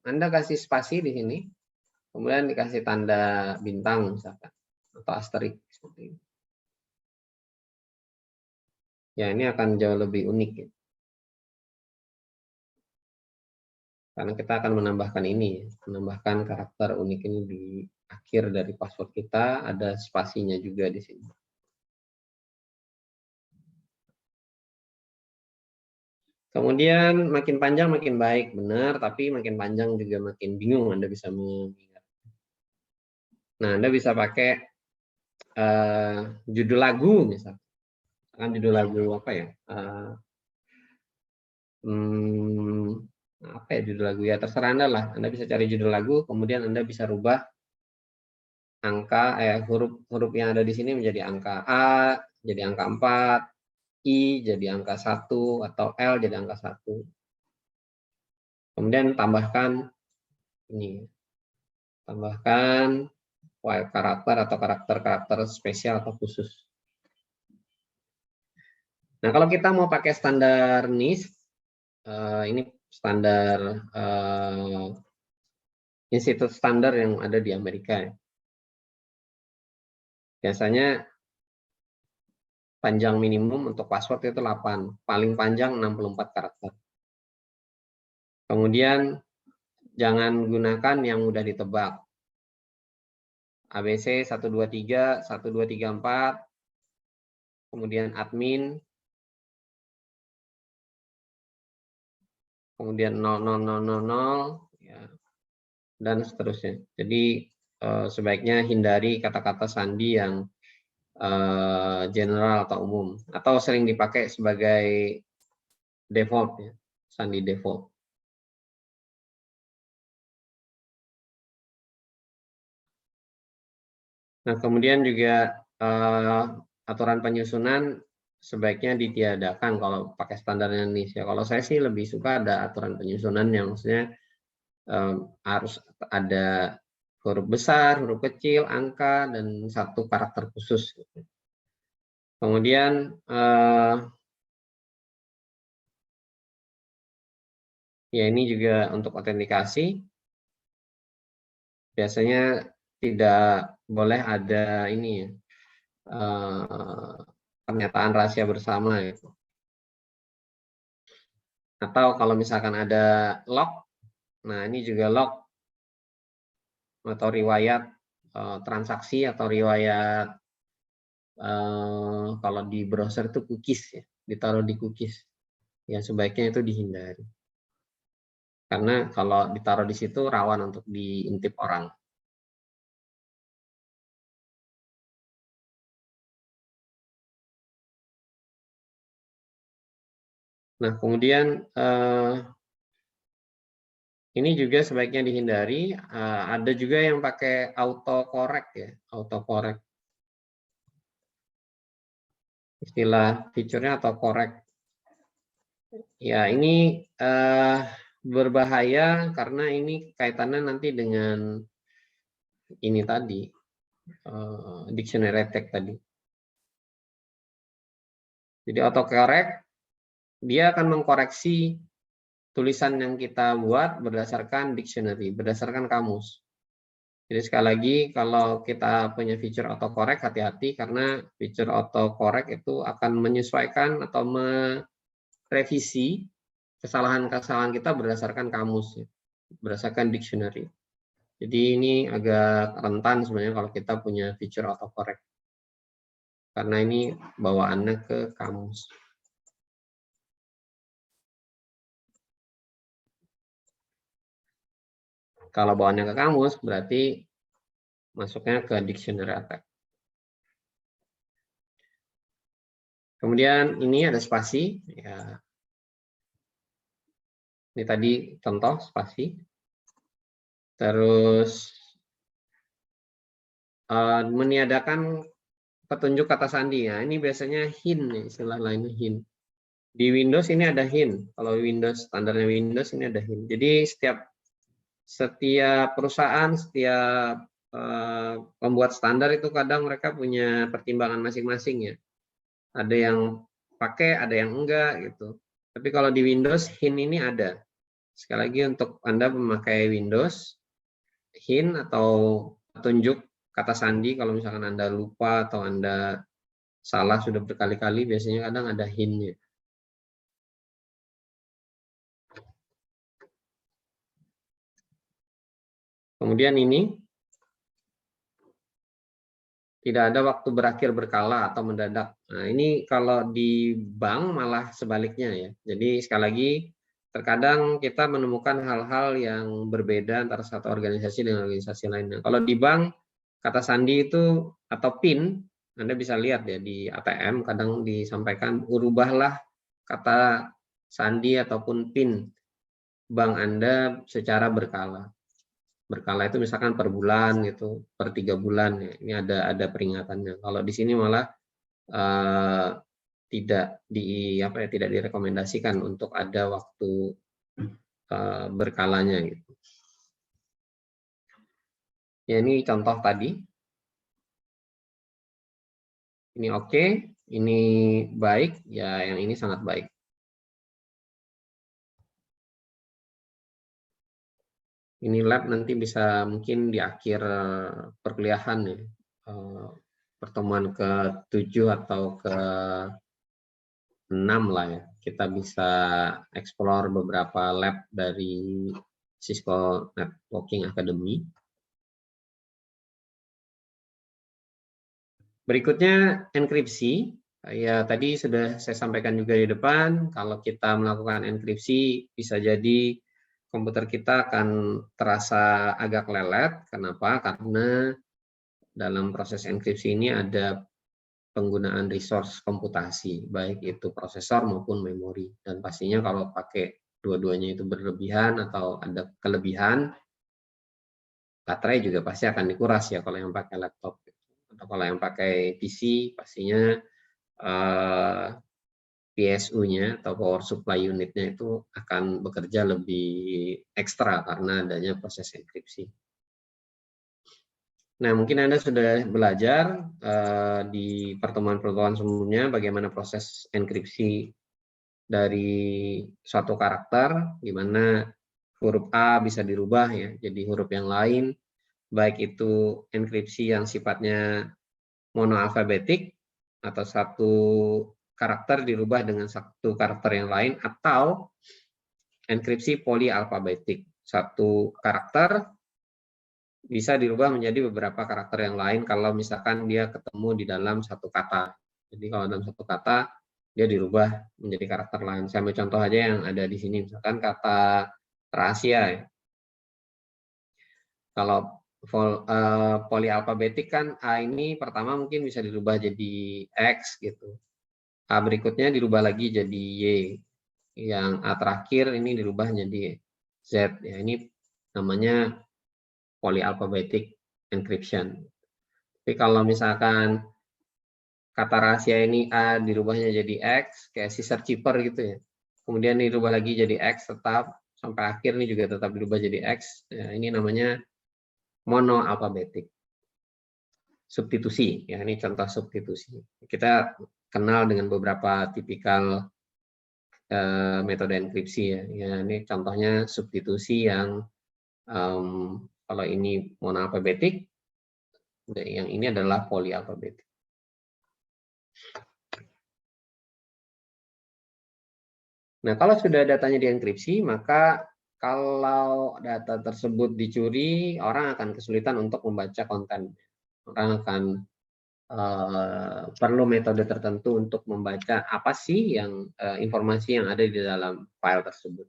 Anda kasih spasi di sini, kemudian dikasih tanda bintang misalkan, atau asterik seperti ini. Ya, ini akan jauh lebih unik ya. Karena kita akan menambahkan ini, menambahkan karakter unik ini di akhir dari password kita, ada spasinya juga di sini. Kemudian makin panjang makin baik, benar, tapi makin panjang juga makin bingung Anda bisa mengingat. Nah, Anda bisa pakai judul lagu misalnya. Kan judul lagu apa ya? Apa ya judul lagu ya? Terserah Anda lah. Anda bisa cari judul lagu, kemudian Anda bisa rubah angka huruf yang ada di sini menjadi angka A, jadi angka 4, I jadi angka 1, atau L jadi angka 1. Kemudian tambahkan ini. Tambahkan wild karakter atau karakter-karakter spesial atau khusus. Nah, kalau kita mau pakai standar NIST, ini standar institut standar yang ada di Amerika. Biasanya panjang minimum untuk password itu 8, paling panjang 64 karakter. Kemudian jangan gunakan yang mudah ditebak. ABC 123, 1234, kemudian admin, kemudian 00000, ya, dan seterusnya. Jadi sebaiknya hindari kata-kata sandi yang general atau umum, atau sering dipakai sebagai default, ya, sandi default. Nah, kemudian juga aturan penyusunan sebaiknya ditiadakan kalau pakai standar Indonesia. Kalau saya sih lebih suka ada aturan penyusunan yang maksudnya harus ada huruf besar, huruf kecil, angka, dan satu karakter khusus. Kemudian ya ini juga untuk autentikasi. Biasanya tidak boleh ada ini ya, pernyataan rahasia bersama gitu. Atau kalau misalkan ada log, nah ini juga log atau riwayat transaksi atau riwayat kalau di browser itu cookies ya, ditaruh di cookies. Ya sebaiknya itu dihindari. Karena kalau ditaruh di situ rawan untuk diintip orang. Nah, kemudian ini juga sebaiknya dihindari. Ada juga yang pakai autocorrect ya, autocorrect. Istilah fiturnya autocorrect. Ya, ini berbahaya karena ini kaitannya nanti dengan ini tadi, dictionary tag tadi. Jadi autocorrect, dia akan mengkoreksi tulisan yang kita buat berdasarkan dictionary, berdasarkan kamus. Jadi sekali lagi, kalau kita punya fitur autocorrect, hati-hati karena fitur autocorrect itu akan menyesuaikan atau merevisi kesalahan-kesalahan kita berdasarkan kamus, berdasarkan dictionary. Jadi ini agak rentan sebenarnya kalau kita punya fitur autocorrect. Karena ini bawaannya ke kamus. Kalau bawaannya ke kamus, berarti masuknya ke dictionary attack. Kemudian ini ada spasi. Ya. Ini tadi contoh spasi. Terus meniadakan petunjuk kata sandi. Nah, ini biasanya hint, istilah lainnya hint. Di Windows ini ada hint. Kalau Windows, standarnya Windows ini ada hint. Jadi setiap perusahaan, setiap pembuat standar itu kadang mereka punya pertimbangan masing-masing ya. Ada yang pakai, ada yang enggak gitu. Tapi kalau di Windows hint ini ada. Sekali lagi untuk Anda memakai Windows, hint atau petunjuk kata sandi kalau misalkan Anda lupa atau Anda salah sudah berkali-kali, biasanya kadang ada hint-nya. Kemudian ini tidak ada waktu berakhir berkala atau mendadak. Nah, ini kalau di bank malah sebaliknya ya. Jadi sekali lagi, terkadang kita menemukan hal-hal yang berbeda antara satu organisasi dengan organisasi lainnya. Kalau di bank, kata sandi itu atau PIN, Anda bisa lihat ya di ATM, kadang disampaikan, ubahlah kata sandi ataupun PIN bank Anda secara berkala. Berkala itu misalkan per bulan gitu, per 3 bulan ya. Ini ada peringatannya. Kalau di sini malah tidak tidak direkomendasikan untuk ada waktu berkalanya gitu. Ya ini contoh tadi. Ini oke, ini baik, ya yang ini sangat baik. Ini lab nanti bisa mungkin di akhir perkuliahan ya, pertemuan ke-7 atau ke-6 lah ya. Kita bisa explore beberapa lab dari Cisco Networking Academy. Berikutnya enkripsi. Ya tadi sudah saya sampaikan juga di depan, kalau kita melakukan enkripsi bisa jadi komputer kita akan terasa agak lelet. Kenapa? Karena dalam proses enkripsi ini ada penggunaan resource komputasi, baik itu prosesor maupun memori. Dan pastinya kalau pakai dua-duanya itu berlebihan atau ada kelebihan, baterai juga pasti akan dikuras ya kalau yang pakai laptop. Atau kalau yang pakai PC pastinya PSU-nya atau power supply unit-nya itu akan bekerja lebih ekstra karena adanya proses enkripsi. Nah, mungkin Anda sudah belajar di pertemuan-pertemuan sebelumnya bagaimana proses enkripsi dari suatu karakter, di mana huruf A bisa dirubah ya jadi huruf yang lain, baik itu enkripsi yang sifatnya monoalfabetik atau satu karakter dirubah dengan satu karakter yang lain, atau enkripsi polialfabetik, satu karakter bisa dirubah menjadi beberapa karakter yang lain kalau misalkan dia ketemu di dalam satu kata. Jadi kalau dalam satu kata dia dirubah menjadi karakter lain. Saya ambil contoh aja yang ada di sini, misalkan kata rahasia ya. Kalau polialfabetik kan A ini pertama mungkin bisa dirubah jadi X gitu. A berikutnya dirubah lagi jadi Y. Yang A terakhir ini dirubah jadi Z. Ya, ini namanya polyalphabetic encryption. Tapi kalau misalkan kata rahasia ini A dirubahnya jadi X, kayak scissor keeper gitu ya. Kemudian dirubah lagi jadi X tetap, sampai akhir ini juga tetap dirubah jadi X. Ya, ini namanya monoalphabetic. Substitusi, ya ini contoh substitusi. Kita kenal dengan beberapa tipikal metode enkripsi ya. Ya ini contohnya substitusi yang kalau ini monoalfabetik, yang ini adalah polyalfabetik. Nah, kalau sudah datanya dienkripsi, maka kalau data tersebut dicuri, orang akan kesulitan untuk membaca konten. Orang akan perlu metode tertentu untuk membaca apa sih yang informasi yang ada di dalam file tersebut.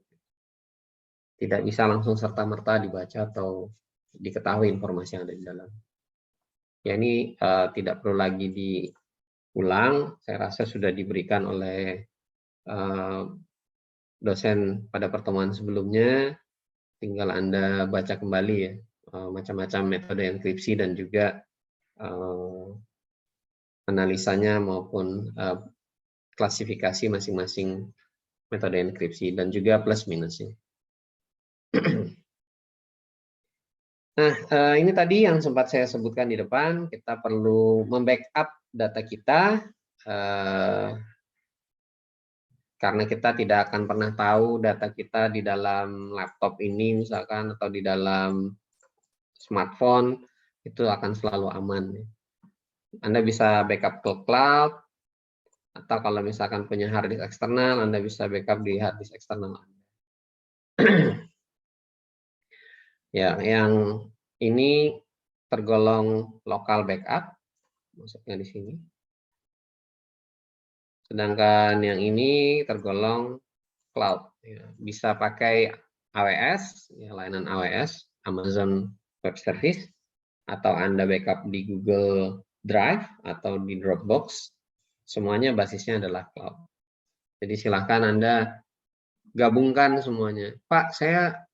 Tidak bisa langsung serta-merta dibaca atau diketahui informasi yang ada di dalam. Ya ini tidak perlu lagi diulang, saya rasa sudah diberikan oleh dosen pada pertemuan sebelumnya, tinggal Anda baca kembali ya, macam-macam metode enkripsi dan juga analisanya maupun klasifikasi masing-masing metode enkripsi dan juga plus minusnya. Nah, ini tadi yang sempat saya sebutkan di depan, kita perlu membackup data kita, karena kita tidak akan pernah tahu data kita di dalam laptop ini misalkan, atau di dalam smartphone, itu akan selalu aman. Anda bisa backup ke cloud, atau kalau misalkan punya hard disk eksternal, Anda bisa backup di hard disk eksternal Anda. Ya, yang ini tergolong lokal backup, maksudnya di sini. Sedangkan yang ini tergolong cloud. Ya, bisa pakai AWS, ya, layanan AWS, Amazon Web Service, atau Anda backup di Google Drive atau di Dropbox. Semuanya basisnya adalah cloud. Jadi silakan Anda gabungkan semuanya. Pak, saya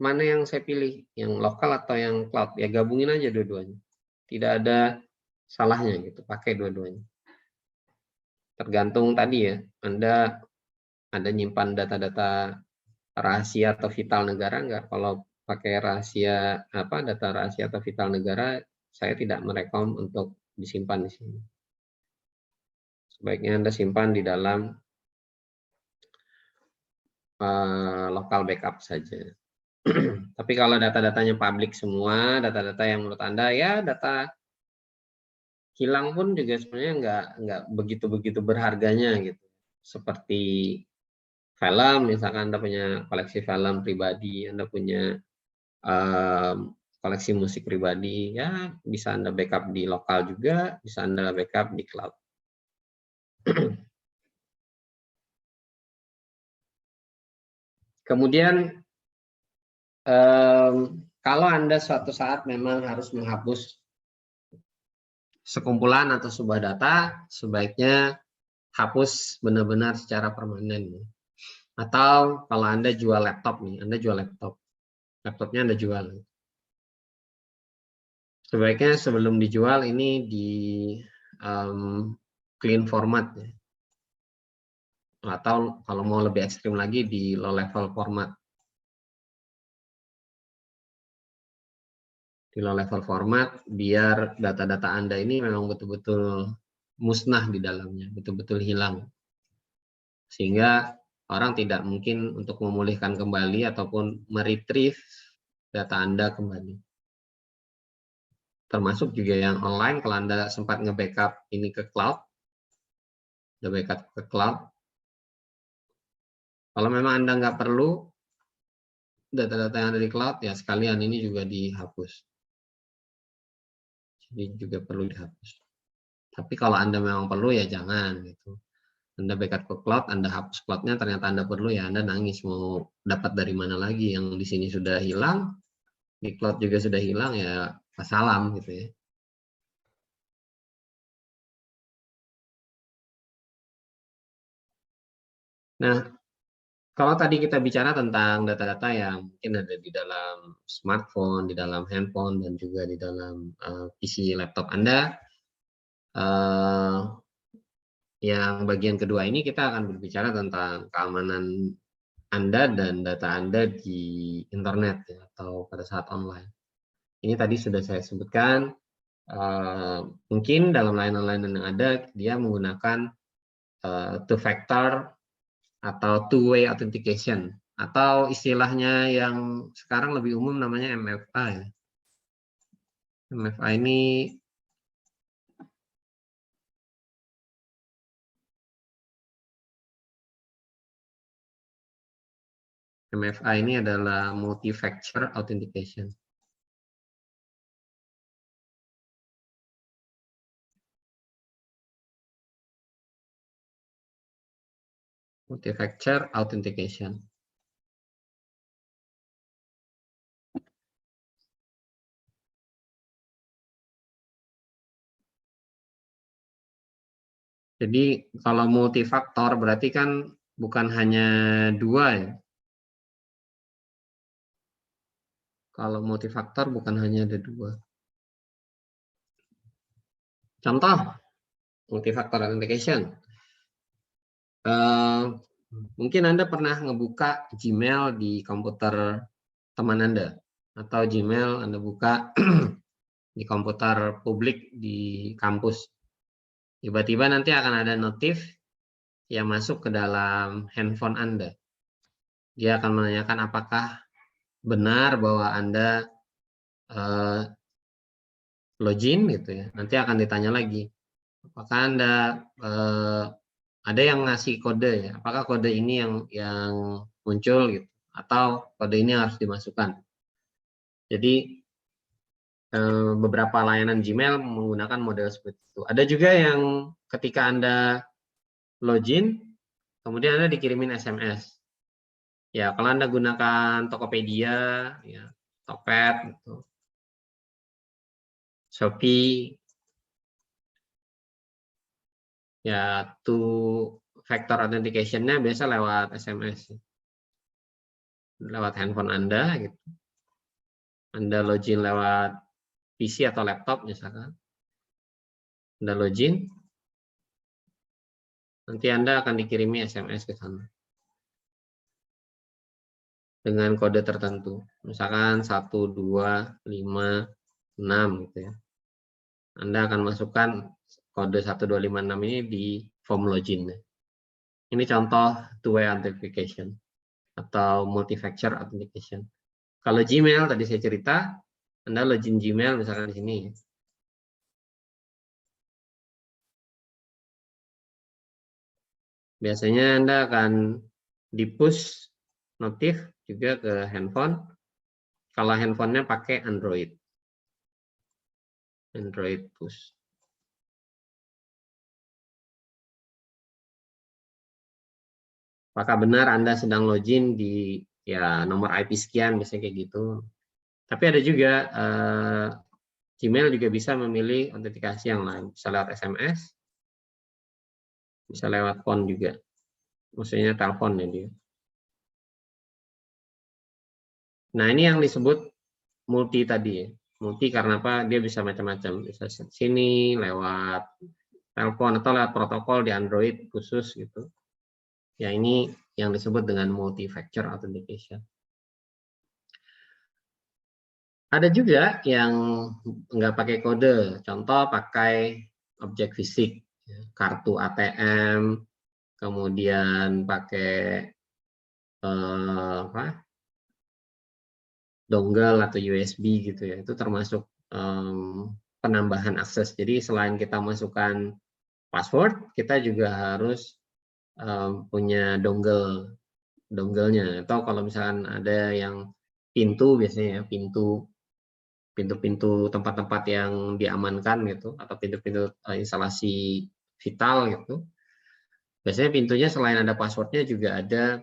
mana yang saya pilih, yang lokal atau yang cloud? Ya gabungin aja dua-duanya. Tidak ada salahnya gitu, pakai dua-duanya. Tergantung tadi ya, Anda ada nyimpan data-data rahasia atau vital negara enggak? Kalau pakai rahasia data rahasia atau vital negara, saya tidak merekom untuk disimpan di sini. Sebaiknya Anda simpan di dalam lokal backup saja. Tapi kalau data-datanya publik semua, data-data yang menurut Anda ya data hilang pun juga sebenarnya nggak begitu berharganya gitu. Seperti film, misalkan Anda punya koleksi film pribadi, Anda punya koleksi musik pribadi, ya bisa Anda backup di lokal juga, bisa Anda backup di cloud. Kemudian kalau Anda suatu saat memang harus menghapus sekumpulan atau sebuah data, sebaiknya hapus benar-benar secara permanen. Atau kalau Anda jual laptop nih, Anda jual laptopnya Anda jual. Sebaiknya sebelum dijual ini di clean format ya. atau kalau mau lebih ekstrim lagi di low level format. Di low level format biar data-data Anda ini memang betul-betul musnah di dalamnya, betul-betul hilang. Sehingga orang tidak mungkin untuk memulihkan kembali ataupun meretrieve data Anda kembali. Termasuk juga yang online, kalau Anda sempat nge-backup ini ke cloud, udah backup ke cloud, kalau memang Anda nggak perlu data-data yang ada di cloud, ya sekalian ini juga dihapus. Jadi juga perlu dihapus. Tapi kalau Anda memang perlu ya jangan gitu. Anda backup ke cloud, Anda hapus cloud-nya, ternyata Anda perlu, ya Anda nangis mau dapat dari mana lagi, yang di sini sudah hilang, di cloud juga sudah hilang, ya salam gitu ya. Nah, kalau tadi kita bicara tentang data-data yang mungkin ada di dalam smartphone, di dalam handphone, dan juga di dalam PC laptop Anda, yang bagian kedua ini kita akan berbicara tentang keamanan Anda dan data Anda di internet ya, atau pada saat online. Ini tadi sudah saya sebutkan, mungkin dalam layanan-layanan yang ada dia menggunakan two-factor atau two-way authentication, atau istilahnya yang sekarang lebih umum namanya MFA ya. MFA ini adalah multi-factor authentication. Multi-factor authentication. Jadi kalau multifaktor berarti kan bukan hanya dua ya. Kalau multifaktor bukan hanya ada dua. Contoh multifaktor authentication. Mungkin Anda pernah ngebuka Gmail di komputer teman Anda, atau Gmail Anda buka di komputer publik di kampus. Tiba-tiba nanti akan ada notif yang masuk ke dalam handphone Anda. Dia akan menanyakan apakah benar bahwa Anda login gitu ya. Nanti akan ditanya lagi, apakah Anda ada yang ngasih kode ya, apakah kode ini yang muncul gitu, atau kode ini harus dimasukkan. Jadi beberapa layanan Gmail menggunakan model seperti itu. Ada juga yang ketika Anda login, kemudian Anda dikirimin SMS. Ya, kalau Anda gunakan Tokopedia, ya, Tokped, gitu, Shopee, ya two factor authentication-nya biasa lewat SMS, lewat handphone Anda, gitu. Anda login lewat PC atau laptop misalkan, Anda login, nanti Anda akan dikirimi SMS ke sana dengan kode tertentu, misalkan 1256 gitu ya. Anda akan masukkan kode 1256 ini di form login. Ini contoh two-way authentication atau multi-factor authentication. Kalau Gmail tadi saya cerita, Anda login Gmail misalkan di sini. Biasanya Anda akan di-push notif juga ke handphone. Kalau handphonenya pakai Android. Android push. Apakah benar Anda sedang login di ya nomor IP sekian, biasanya kayak gitu. Tapi ada juga Gmail juga bisa memilih autentikasi yang lain, bisa lewat SMS, bisa lewat phone juga, maksudnya telepon ya dia. Nah ini yang disebut multi tadi ya, multi karena apa? Dia bisa macam-macam, bisa sini lewat telepon atau lewat protokol di Android khusus gitu. Ya, ini yang disebut dengan multi-factor authentication. Ada juga yang nggak pakai kode, contoh pakai objek fisik, kartu ATM, kemudian pakai dongle atau USB gitu ya, itu termasuk penambahan akses. Jadi selain kita masukkan password, kita juga harus punya dongle-nya. Atau kalau misalkan ada yang pintu, biasanya ya pintu-pintu tempat-tempat yang diamankan gitu, atau pintu-pintu instalasi vital gitu. Biasanya pintunya selain ada passwordnya juga ada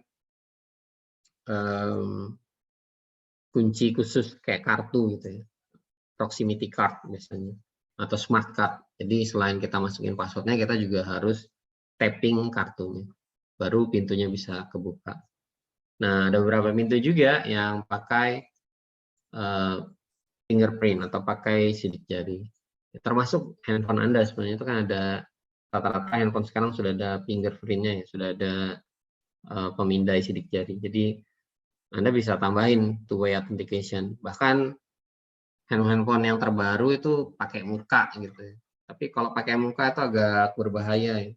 kunci khusus kayak kartu gitu ya, proximity card biasanya, atau smart card. Jadi selain kita masukin passwordnya, kita juga harus tapping kartunya, baru pintunya bisa kebuka. Nah, ada beberapa pintu juga yang pakai fingerprint atau pakai sidik jari. Termasuk handphone Anda sebenarnya itu kan ada rata-rata handphone sekarang sudah ada fingerprint-nya ya, sudah ada pemindai sidik jari. Jadi Anda bisa tambahin two-way authentication. Bahkan handphone yang terbaru itu pakai muka gitu ya. Tapi kalau pakai muka itu agak berbahaya ya.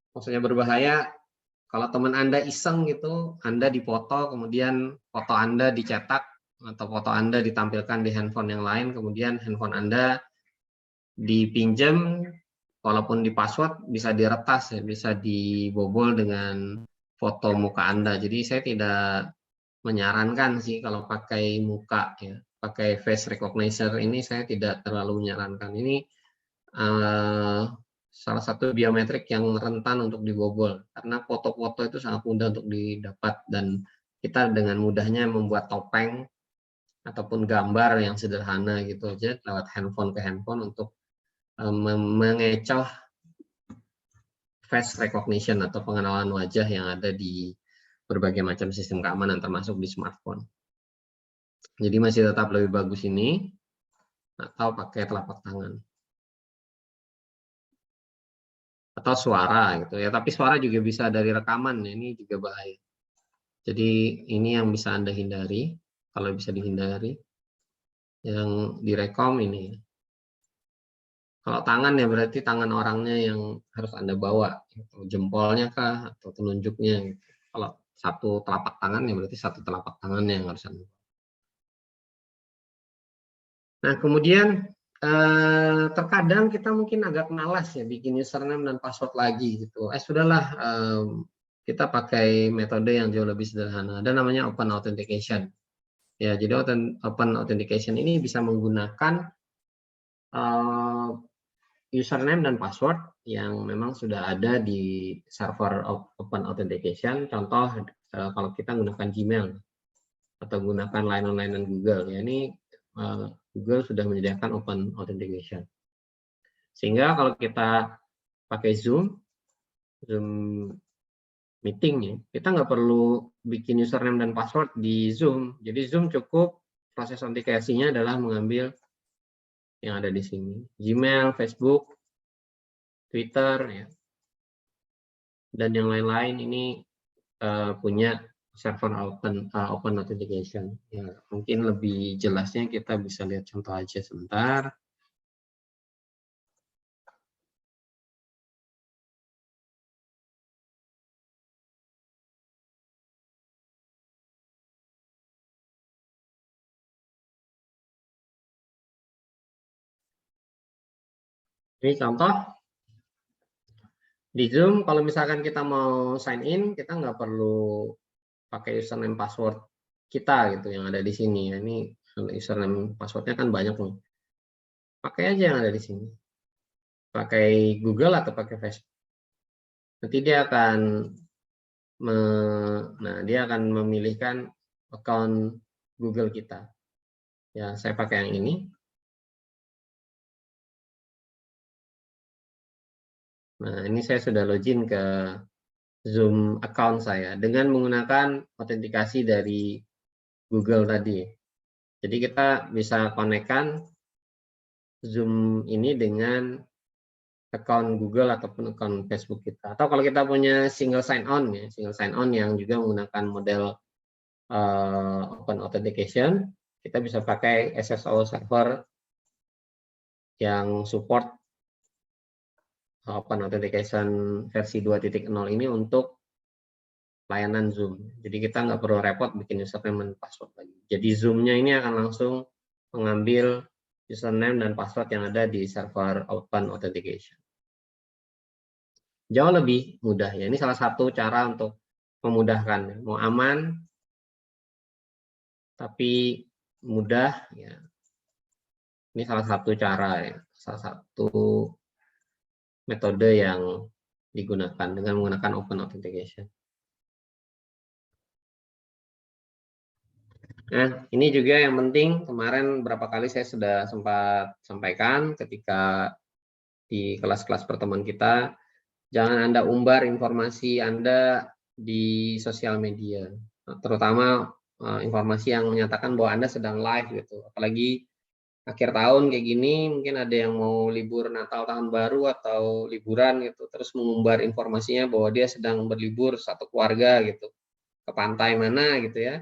Maksudnya berbahaya kalau teman Anda iseng gitu, Anda dipoto, kemudian foto Anda dicetak atau foto Anda ditampilkan di handphone yang lain, kemudian handphone Anda dipinjam, walaupun di password bisa diretas ya, bisa dibobol dengan foto muka Anda. Jadi saya tidak menyarankan sih kalau pakai muka ya, pakai face recognition ini saya tidak terlalu menyarankan. Ini salah satu biometrik yang rentan untuk dibobol karena foto-foto itu sangat mudah untuk didapat dan kita dengan mudahnya membuat topeng ataupun gambar yang sederhana gitu aja lewat handphone ke handphone untuk mengecoh face recognition atau pengenalan wajah yang ada di berbagai macam sistem keamanan termasuk di smartphone. Jadi masih tetap lebih bagus ini atau pakai telapak tangan. Atau suara gitu ya, tapi suara juga bisa dari rekaman ya, ini juga bahaya. Jadi ini yang bisa Anda hindari, kalau bisa dihindari. Yang direkom ini. Kalau tangan ya berarti tangan orangnya yang harus Anda bawa, gitu. Jempolnya kah atau telunjuknya. Gitu. Kalau satu telapak tangan ya berarti satu telapak tangannya yang harus Anda bawa. Nah, kemudian terkadang kita mungkin agak malas ya bikin username dan password lagi gitu. Sudahlah, kita pakai metode yang jauh lebih sederhana. Ada namanya open authentication. Ya, jadi open authentication ini bisa menggunakan username dan password yang memang sudah ada di server open authentication. Contoh kalau kita menggunakan Gmail atau gunakan layanan Google. Ya, ini Google sudah menyediakan open authentication. Sehingga kalau kita pakai Zoom meeting ya, kita nggak perlu bikin username dan password di Zoom. Jadi Zoom cukup proses autentikasinya adalah mengambil yang ada di sini. Gmail, Facebook, Twitter, ya, dan yang lain-lain ini punya server open authentication. Ya, mungkin lebih jelasnya kita bisa lihat contoh aja sebentar. Ini contoh di Zoom, kalau misalkan kita mau sign in, kita nggak perlu pakai username password kita gitu yang ada di sini. Ini username passwordnya kan banyak nih. Pakai aja yang ada di sini. Pakai Google atau pakai Facebook. Nanti dia akan dia akan memilihkan account Google kita. Ya, saya pakai yang ini. Nah, ini saya sudah login ke Zoom account saya dengan menggunakan autentikasi dari Google tadi. Jadi kita bisa konekkan Zoom ini dengan account Google ataupun account Facebook kita. Atau kalau kita punya single sign on ya, single sign on yang juga menggunakan model open authentication, kita bisa pakai SSO server yang support open authentication versi 2.0 ini untuk layanan Zoom. Jadi kita nggak perlu repot bikin username dan password lagi. Jadi Zoom-nya ini akan langsung mengambil username dan password yang ada di server open authentication. Jauh lebih mudah ya. Ini salah satu cara untuk memudahkan. Mau aman, tapi mudah ya. Ini salah satu cara ya. Salah satu metode yang digunakan dengan menggunakan open authentication. Nah, ini juga yang penting. Kemarin berapa kali saya sudah sempat sampaikan ketika di kelas-kelas pertemuan kita, jangan Anda umbar informasi Anda di sosial media, terutama informasi yang menyatakan bahwa Anda sedang live gitu. Apalagi akhir tahun kayak gini, mungkin ada yang mau libur Natal tahun baru atau liburan gitu, terus mengumbar informasinya bahwa dia sedang berlibur satu keluarga gitu ke pantai mana gitu ya,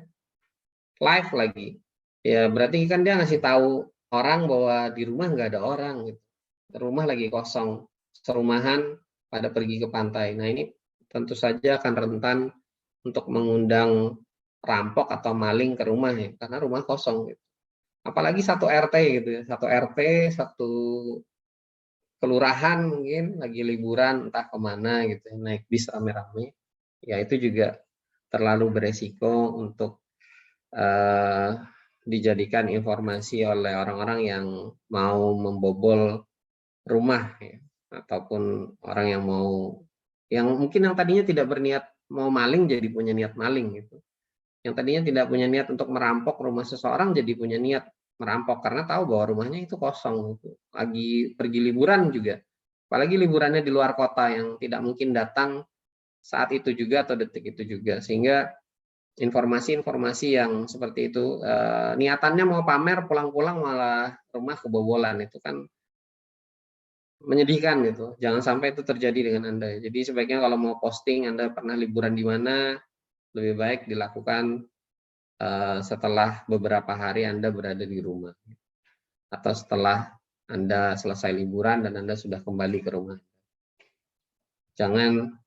live lagi. Ya berarti kan dia ngasih tahu orang bahwa di rumah nggak ada orang gitu, rumah lagi kosong, serumahan pada pergi ke pantai. Nah ini tentu saja akan rentan untuk mengundang rampok atau maling ke rumah ya, karena rumah kosong gitu. Apalagi satu RT gitu ya, satu RT, satu kelurahan mungkin lagi liburan entah kemana gitu, naik bis rame-rame, ya itu juga terlalu beresiko untuk dijadikan informasi oleh orang-orang yang mau membobol rumah ya, ataupun orang yang mau, yang mungkin yang tadinya tidak berniat mau maling jadi punya niat maling gitu, yang tadinya tidak punya niat untuk merampok rumah seseorang jadi punya niat merampok karena tahu bahwa rumahnya itu kosong gitu. Lagi pergi liburan juga, apalagi liburannya di luar kota yang tidak mungkin datang saat itu juga atau detik itu juga, sehingga informasi-informasi yang seperti itu niatannya mau pamer, pulang-pulang malah rumah kebobolan, itu kan menyedihkan gitu. Jangan sampai itu terjadi dengan Anda. Jadi sebaiknya kalau mau posting Anda pernah liburan di mana, lebih baik dilakukan setelah beberapa hari Anda berada di rumah, atau setelah Anda selesai liburan dan Anda sudah kembali ke rumah. Jangan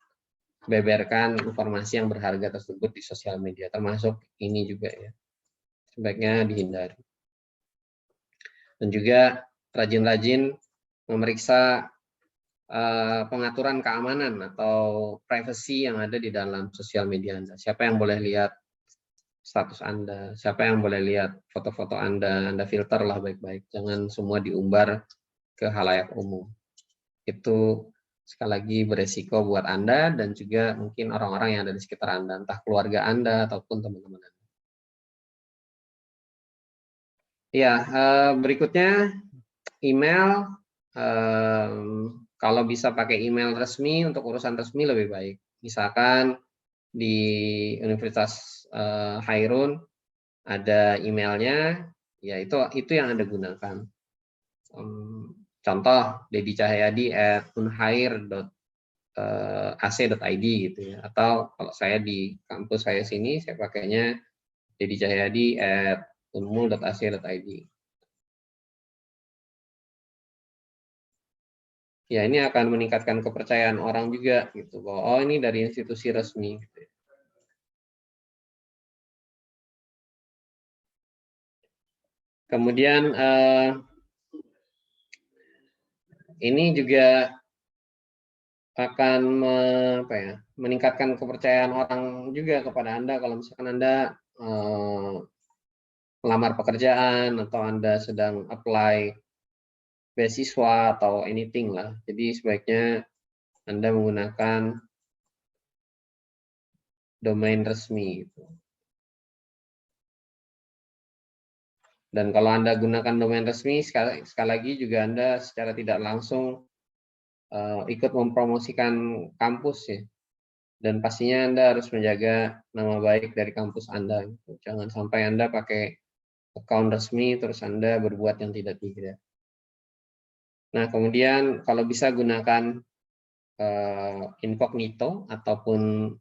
beberkan informasi yang berharga tersebut di sosial media, termasuk ini juga ya. Sebaiknya dihindari. Dan juga rajin-rajin memeriksa pengaturan keamanan atau privacy yang ada di dalam sosial media Anda. Siapa yang boleh lihat status Anda, siapa yang boleh lihat foto-foto Anda filter lah baik-baik. Jangan semua diumbar ke khalayak umum. Itu sekali lagi beresiko buat Anda dan juga mungkin orang-orang yang ada di sekitar Anda, entah keluarga Anda ataupun teman-teman Anda. Ya, berikutnya email. Kalau bisa pakai email resmi untuk urusan resmi lebih baik. Misalkan di Universitas Hairun ada emailnya, ya itu yang Anda gunakan. Contoh dedicahyadi@unhair.ac.id gitu ya. Atau kalau saya di kampus saya sini, saya pakainya dedicahyadi@unmul.ac.id. Ya ini akan meningkatkan kepercayaan orang juga gitu, bahwa oh ini dari institusi resmi gitu. Kemudian ini juga akan meningkatkan kepercayaan orang juga kepada Anda kalau misalkan Anda melamar pekerjaan atau Anda sedang apply beasiswa atau anything lah. Jadi sebaiknya Anda menggunakan domain resmi gitu. Dan kalau Anda gunakan domain resmi, sekali lagi juga Anda secara tidak langsung ikut mempromosikan kampus ya. Dan pastinya Anda harus menjaga nama baik dari kampus Anda. Gitu. Jangan sampai Anda pakai account resmi terus Anda berbuat yang tidak. Nah, kemudian kalau bisa gunakan incognito ataupun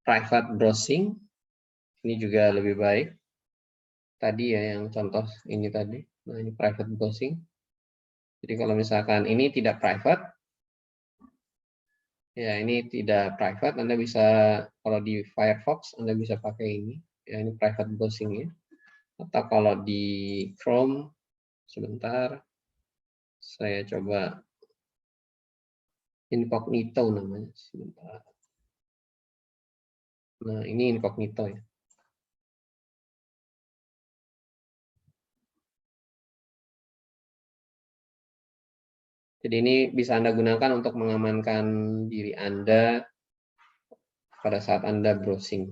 private browsing, ini juga lebih baik. Tadi ya yang contoh ini tadi, nah ini private browsing. Jadi kalau misalkan ini tidak private, ya ini tidak private, Anda bisa kalau di Firefox Anda bisa pakai ini, ya ini private browsing ya. Atau kalau di Chrome, sebentar, saya coba incognito namanya, sebentar. Nah ini incognito ya. Jadi ini bisa Anda gunakan untuk mengamankan diri Anda pada saat Anda browsing.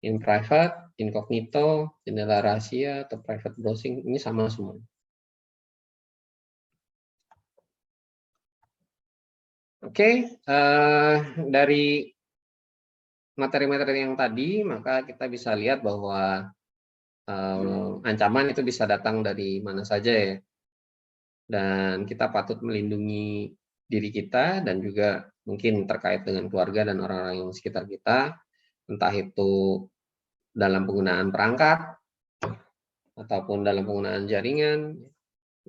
In private, incognito, jendela rahasia, atau private browsing, ini sama semua. Oke, dari materi-materi yang tadi, maka kita bisa lihat bahwa ancaman itu bisa datang dari mana saja ya. Dan kita patut melindungi diri kita dan juga mungkin terkait dengan keluarga dan orang-orang yang sekitar kita, entah itu dalam penggunaan perangkat ataupun dalam penggunaan jaringan.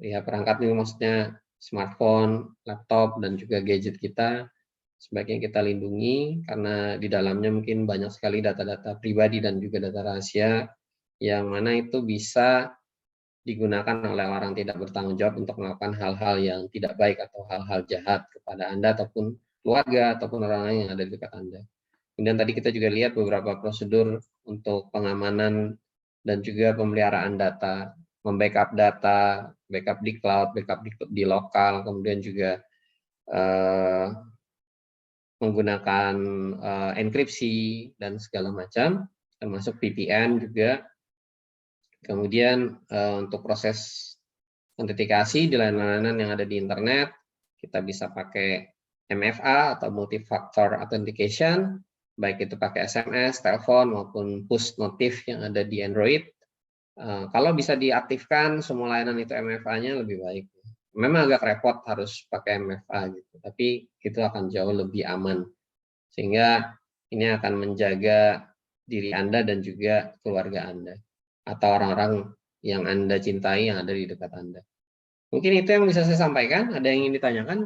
Ya, perangkat ini maksudnya smartphone, laptop, dan juga gadget kita sebaiknya kita lindungi karena di dalamnya mungkin banyak sekali data-data pribadi dan juga data rahasia yang mana itu bisa digunakan oleh orang tidak bertanggung jawab untuk melakukan hal-hal yang tidak baik atau hal-hal jahat kepada Anda ataupun keluarga ataupun orang lain yang ada di dekat Anda. Kemudian tadi kita juga lihat beberapa prosedur untuk pengamanan dan juga pemeliharaan data, membackup data, backup di cloud, backup di lokal, kemudian juga menggunakan enkripsi dan segala macam, termasuk VPN juga. Kemudian untuk proses autentikasi di layanan yang ada di internet, kita bisa pakai MFA atau multi-factor authentication, baik itu pakai SMS, telepon, maupun push notif yang ada di Android. Kalau bisa diaktifkan semua layanan itu MFA-nya lebih baik. Memang agak repot harus pakai MFA gitu, tapi itu akan jauh lebih aman. Sehingga ini akan menjaga diri Anda dan juga keluarga Anda atau orang-orang yang Anda cintai yang ada di dekat Anda. Mungkin itu yang bisa saya sampaikan. Ada yang ingin ditanyakan?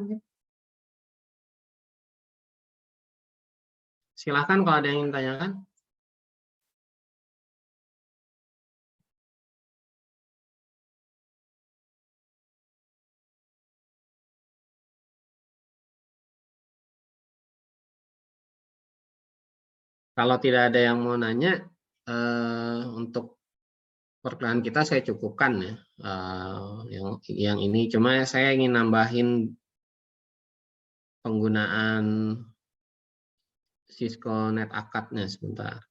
Silahkan kalau ada yang ingin ditanyakan. Kalau tidak ada yang mau nanya, untuk perkuliahan kita saya cukupkan ya. Yang ini cuma saya ingin nambahin penggunaan Cisco NetAcad-nya sebentar.